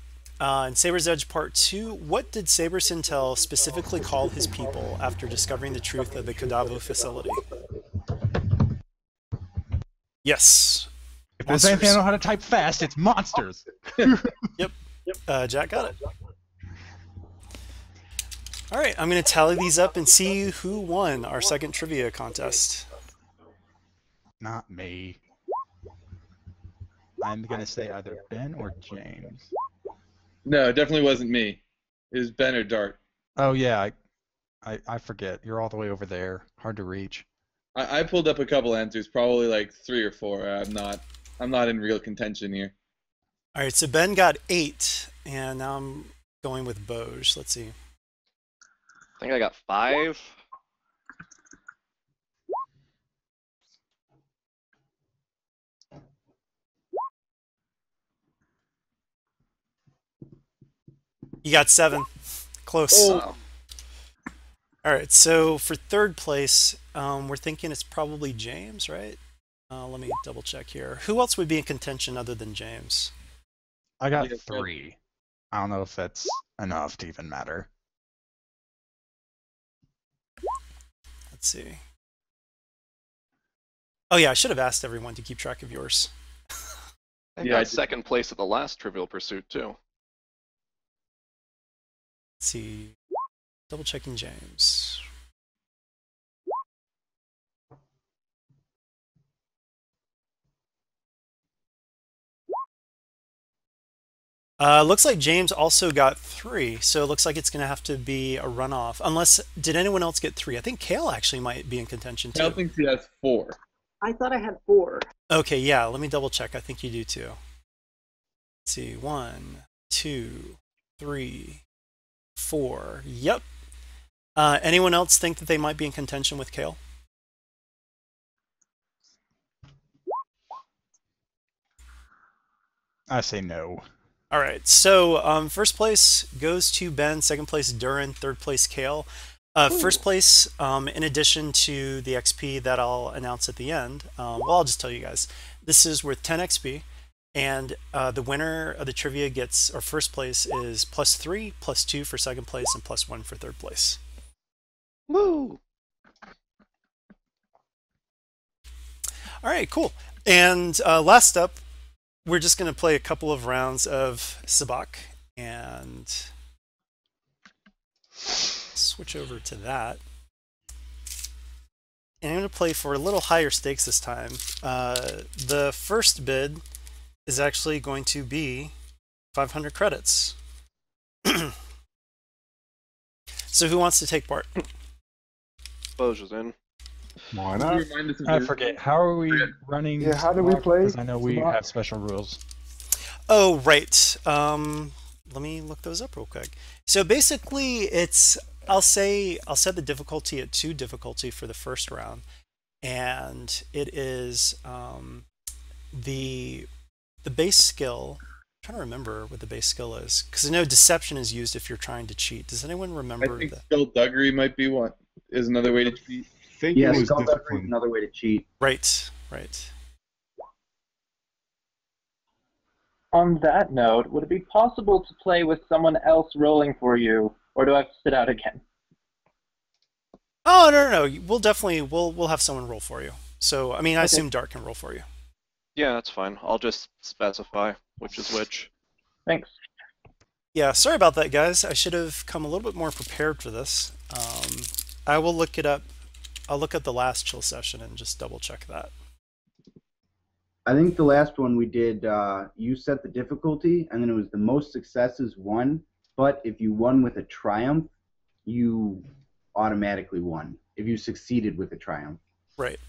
In Saber's Edge Part 2, what did Saber Sintel specifically call his people after discovering the truth of the Kadavo facility? Yes. If there's anything I know how to type fast, it's monsters. Yep. Jack got it. All right, I'm going to tally these up and see who won our second trivia contest. Not me. I'm gonna say either Ben or James. No, it definitely wasn't me. It was Ben or Dart. Oh yeah, I forget. You're all the way over there. Hard to reach. I pulled up a couple answers, probably like 3 or 4. I'm not in real contention here. All right, so Ben got 8, and now I'm going with Boj. Let's see. I think I got 5. You got 7. Close. Oh. All right, so for third place, we're thinking it's probably James, right? Let me double check here. Who else would be in contention other than James? I got 3. I don't know if that's enough to even matter. Let's see. Oh yeah, I should have asked everyone to keep track of yours. I got second place at the last Trivial Pursuit, too. Let's see. Double checking James. Looks like James also got 3, so it looks like it's going to have to be a runoff. Unless, did anyone else get 3? I think Kale actually might be in contention too. I think he has 4. I thought I had 4. Okay, yeah, let me double check. I think you do too. Let's see, 1, 2, 3, 4. Yep. Anyone else think that they might be in contention with Kale? I say no. All right, so first place goes to Ben, second place Durin, third place Kale. First place, in addition to the XP that I'll announce at the end, well, I'll just tell you guys, this is worth 10 XP, and the winner of the trivia gets, or first place is +3, +2 for second place, and +1 for third place. Woo! All right, cool. And last up, we're just going to play a couple of rounds of Sabak, and switch over to that. And I'm going to play for a little higher stakes this time. The first bid is actually going to be 500 credits. So who wants to take part? Boj is in. Why not? I forget. How are we running? Yeah, how do we play? Because I know we Sabak? have special rules. Oh, right. Let me look those up real quick. So basically, it's I'll set the difficulty at 2 difficulty for the first round, and it is the base skill. I'm trying to remember what the base skill is, because I know deception is used if you're trying to cheat. Does anyone remember I think that? skullduggery might be one. is another way to cheat. I think Yeah, it was skullduggery is discipline. another way to cheat. Right, right. On that note, would it be possible to play with someone else rolling for you, or do I have to sit out again? Oh, no. We'll definitely we'll have someone roll for you. So I mean, I Okay. assume Dart can roll for you. Yeah, that's fine. I'll just specify which is which. Thanks. Yeah, sorry about that, guys. I should have come a little bit more prepared for this. I will look it up. I'll look at the last chill session and just double check that. I think the last one we did, you set the difficulty, and then it was the most successes won. But if you won with a triumph, you automatically won. If you succeeded with a triumph. Right.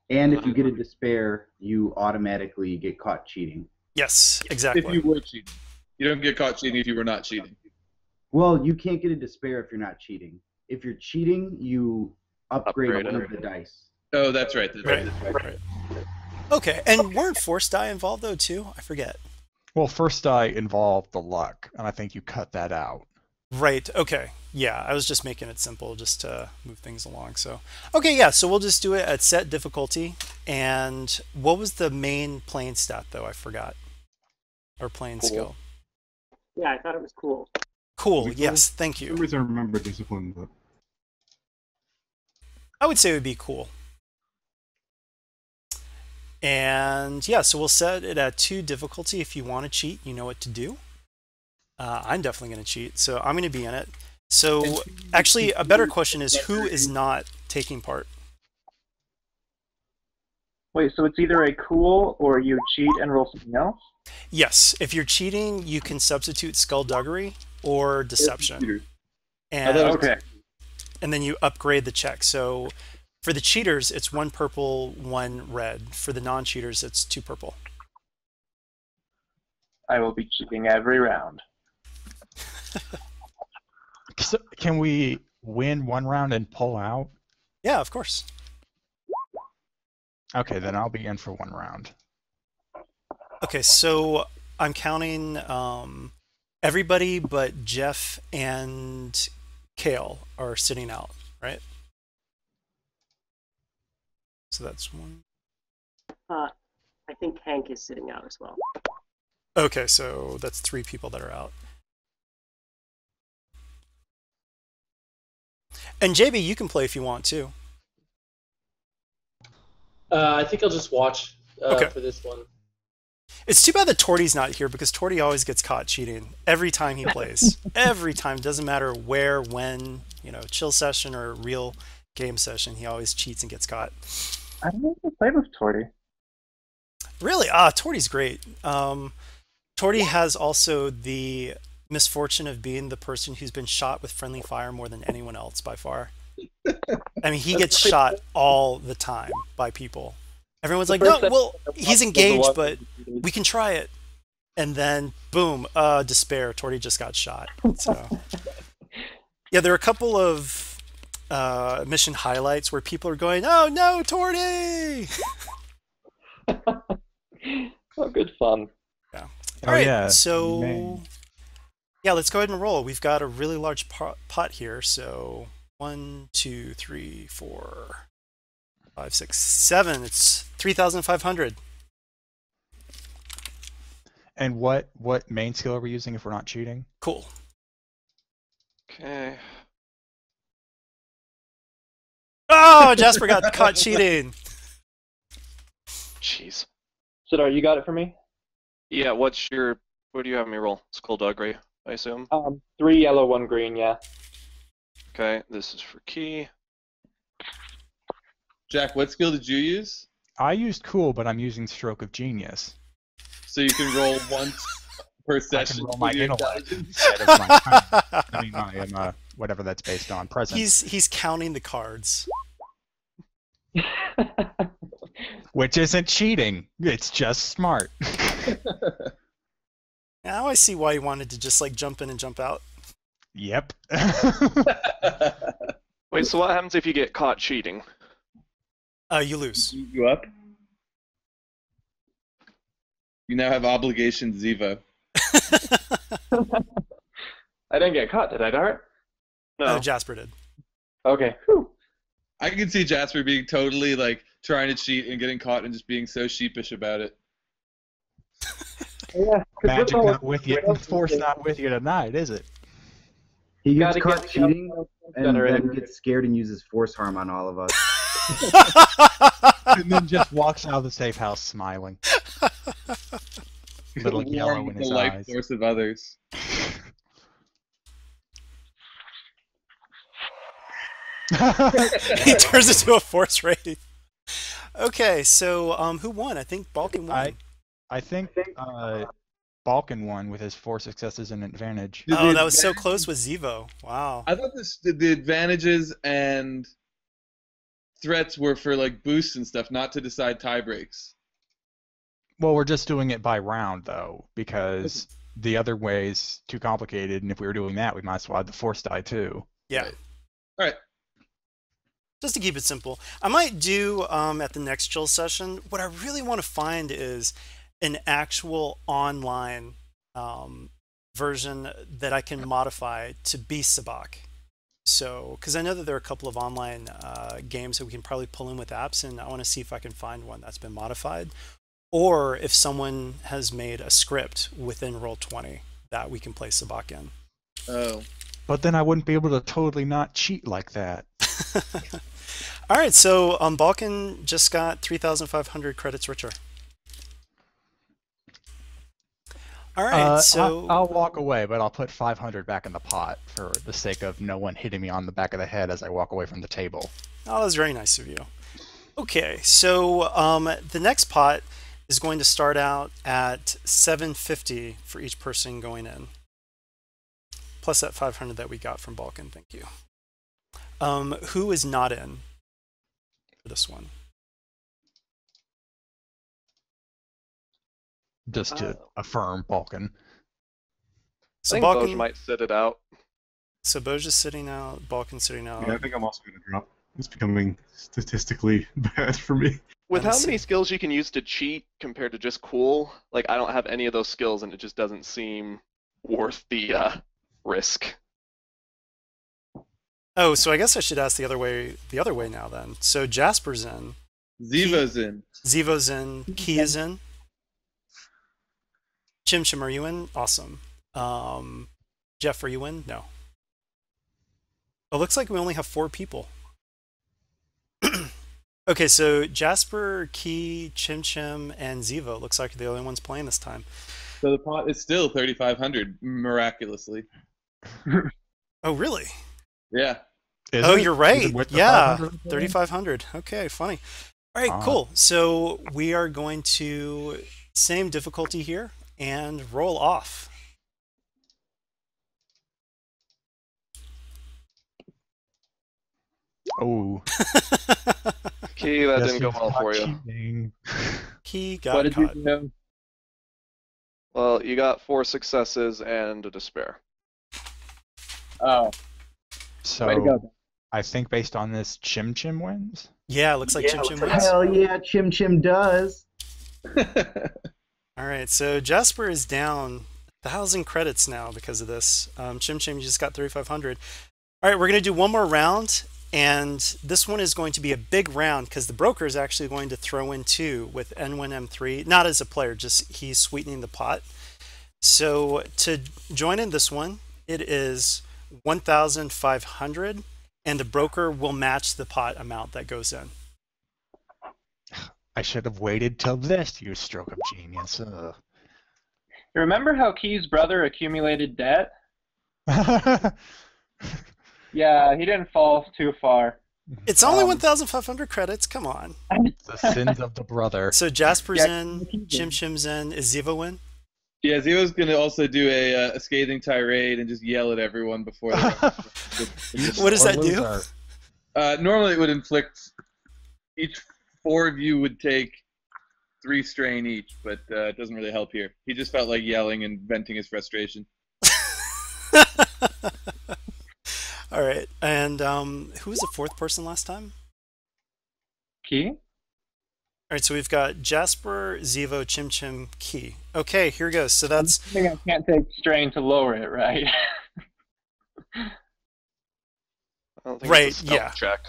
And if you get a despair, you automatically get caught cheating. Yes, exactly. If you were cheating. You don't get caught cheating if you were not cheating. Well, you can't get a despair if you're not cheating. If you're cheating, you upgrade Upgrade one it. of the dice. Oh, that's right. That's right. Right. Okay, and weren't force die involved though too? I forget. Well, first die involved the luck, and I think you cut that out. Right. Okay. Yeah, I was just making it simple just to move things along. So, okay, yeah. So we'll just do it at set difficulty. And what was the main playing stat though? I forgot. Or playing Cool. skill. Yeah, I thought it was cool. Cool. Was it Yes. Thank For you. some reason I remember discipline, but I would say it would be cool. And yeah, so we'll set it at 2 difficulty. If you want to cheat, you know what to do. I'm definitely going to cheat, so I'm going to be in it. So actually, a better question is who is not taking part? Wait, so it's either a cool or you cheat and roll something else? Yes, if you're cheating, you can substitute skullduggery or deception. And, Okay. and then you upgrade the check. So for the cheaters, it's 1 purple, 1 red. For the non-cheaters, it's 2 purple. I will be cheating every round. So, can we win one round and pull out? Yeah, of course. Okay, then I'll be in for one round. Okay, so I'm counting everybody but Jeff and Kale are sitting out, right? So that's 1. I think Hank is sitting out as well. Okay, so that's 3 people that are out. And JB, you can play if you want to. I think I'll just watch Okay. for this one. It's too bad that Torty's not here because Torty always gets caught cheating every time he plays. Every time, doesn't matter where, when, chill session or real game session, he always cheats and gets caught. I don't know if I played with Torty. Really? Torty's great. Torty has also the misfortune of being the person who's been shot with friendly fire more than anyone else by far. I mean, he gets shot all the time by people. Everyone's like, no, well, he's engaged, but we can try it. And then, boom, despair. Torty just got shot. So, yeah, there are a couple of mission highlights where people are going, oh, no, Torty! Oh, good fun. Yeah. Oh, All right, yeah, so man. yeah, let's go ahead and roll. We've got a really large pot here, so 1, 2, 3, 4, 5, 6, 7. It's 3,500. And what main skill are we using if we're not cheating? Cool. Okay. Oh, Jasper got caught cheating. Jeez. Sidar, you got it for me? Yeah, what do you have me roll? Skullduggery, I assume? 3 yellow, 1 green, yeah. Okay, this is for Key. Jack, what skill did you use? I used cool, but I'm using stroke of genius. So you can roll once per I session. can roll my with your intellect intelligence. instead of my time. I mean, my whatever that's based on. Present. He's counting the cards. Which isn't cheating. It's just smart. Now I see why he wanted to just like jump in and jump out. Yep. Wait, so what happens if you get caught cheating? You lose. You up? You now have obligations, Ziva. I didn't get caught, did I, Dart? No. Jasper did. Okay. Whew. I can see Jasper being totally like trying to cheat and getting caught and just being so sheepish about it. Yeah. 'cause with Magic the whole not with you. Wales Force thing, not with you tonight, is it? He gets gotta caught get cheating and generator. then gets scared and uses force harm on all of us. And then just walks out of the safe house smiling. Little Warm yellow with in the his life eyes. force of others. He turns into a force wraith. Okay, so who won? I think Balkan won. I think Balkan won with his 4 successes and advantage. Oh, that was so close with Zevo. Wow. I thought the advantages and threats were for like boosts and stuff, not to decide tie breaks. Well, we're just doing it by round though, because the other way is too complicated, and if we were doing that, we might as well add the force die too. Yeah. All right. Just to keep it simple, I might do at the next chill session. What I really want to find is an actual online version that I can modify to be Sabak. So, because I know that there are a couple of online games that we can probably pull in with apps, and I want to see if I can find one that's been modified, or if someone has made a script within Roll20 that we can play Sabak in. Oh. But then I wouldn't be able to totally not cheat like that. All right, so Balkan just got 3,500 credits richer. All right, so I'll walk away, but I'll put 500 back in the pot for the sake of no one hitting me on the back of the head as I walk away from the table. Oh, that was very nice of you. Okay, so the next pot is going to start out at 750 for each person going in, plus that 500 that we got from Balkan. Thank you. Who is not in for this one? Just to affirm Balkan. So I think Balkan Boj might sit it out. So Boj is sitting out, Balkan's sitting out. Yeah, I think I'm also going to drop. It's becoming statistically bad for me. With how many skills you can use to cheat compared to just cool, like I don't have any of those skills and it just doesn't seem worth the risk. Oh, so I guess I should ask the other way now then. So Jasper's in. Zevo's in. Zevo's in. Key is in. Chim Chim, are you in? Awesome. Jeff, are you in? No. It looks like we only have 4 people. Okay, so Jasper, Key, Chim Chim, and Zevo looks like they're the only ones playing this time. So the pot is still 3,500, miraculously. Oh, really? Yeah. You're right. Yeah, 3,500. Okay, funny. All right, cool. So we are going to same difficulty here and roll off. Oh. Key, that didn't go well for you. Key got What did caught. you know? Well, you got 4 successes and a despair. Oh. So Way to go. I think based on this, Chim Chim wins? Yeah, it looks like Chim Chim wins. Hell yeah, Chim Chim does. All right, so Jasper is down 1,000 credits now because of this. Chim Chim, you just got 3,500. All right, we're going to do one more round, and this one is going to be a big round because the broker is actually going to throw in 2 with N1 M3, not as a player, just he's sweetening the pot. So to join in this one, it is 1,500, and the broker will match the pot amount that goes in. I should have waited till this, you stroke of genius. Remember how Key's brother accumulated debt? Yeah, he didn't fall too far. It's only 1,500 credits. Come on. The sins of the brother. So Jasper's in, Chim Chim's in. Is Zevo in? Yeah, Zevo's going to also do a scathing tirade and just yell at everyone before they What does that do? Normally it would inflict, each 4 of you would take 3 strain each, but it doesn't really help here. He just felt like yelling and venting his frustration. All right, and who was the 4th person last time? Key? All right, so we've got Jasper, Zevo, Chim Chim, Key. Okay, here goes. So that's... I think I can't take strain to lower it, right? I don't think Right, it's a stealth yeah. check.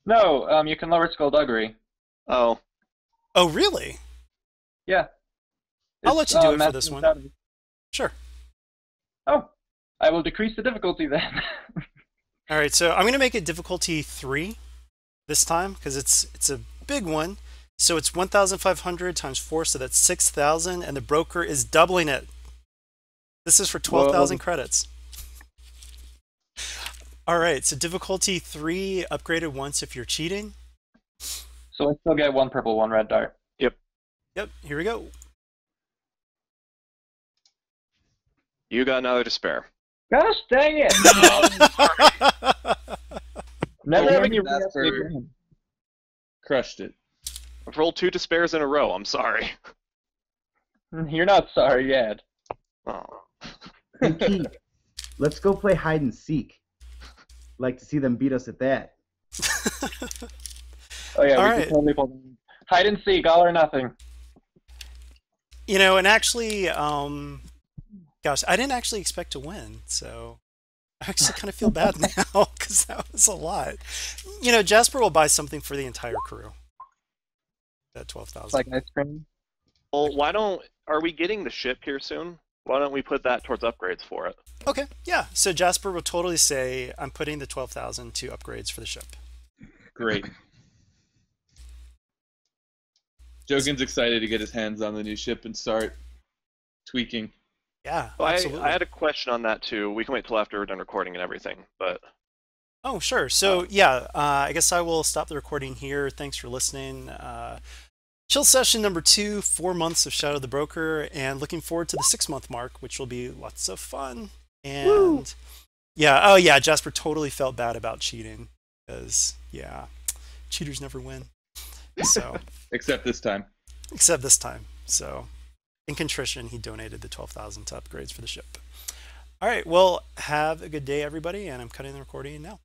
No, you can lower skullduggery. No, check. No, you can lower skullduggery. Oh. Oh, really? Yeah. I'll let It's, you do it for method this one. of- Sure. Oh, I will decrease the difficulty then. All right, so I'm going to make it difficulty 3 this time because it's a big one. So it's 1,500 times 4, so that's 6,000, and the broker is doubling it. This is for 12,000 credits. All right, so difficulty 3 upgraded once if you're cheating. So I still get 1 purple, 1 red dart. Yep. Yep, here we go. You got another to spare. Gosh dang it! Never having you Jasper crushed it. I've rolled 2 despairs in a row. I'm sorry. You're not sorry yet. Oh. Hey, Keith, let's go play hide and seek. Like to see them beat us at that. Oh yeah, All we right. can totally pull them. Hide and seek, all or nothing. You know, and actually, gosh, I didn't actually expect to win, so I actually kind of feel bad now because that was a lot. You know, Jasper will buy something for the entire crew. At 12,000. Like ice cream. Well, are we getting the ship here soon? Why don't we put that towards upgrades for it? Okay, yeah. So Jasper will totally say, I'm putting the 12,000 to upgrades for the ship. Great. Jokin's excited to get his hands on the new ship and start tweaking. Yeah, Well, absolutely. I had a question on that too. We can wait till after we're done recording and everything, but... Oh, sure. So, yeah, I guess I will stop the recording here. Thanks for listening. Chill session number 2, 4 months of Shadow the Broker, and looking forward to the 6-month mark, which will be lots of fun. And Woo! yeah, oh yeah, Jasper totally felt bad about cheating because, yeah, cheaters never win. So Except this time. except this time. So in contrition, he donated the 12,000 to upgrades for the ship. All right, well, have a good day, everybody, and I'm cutting the recording now.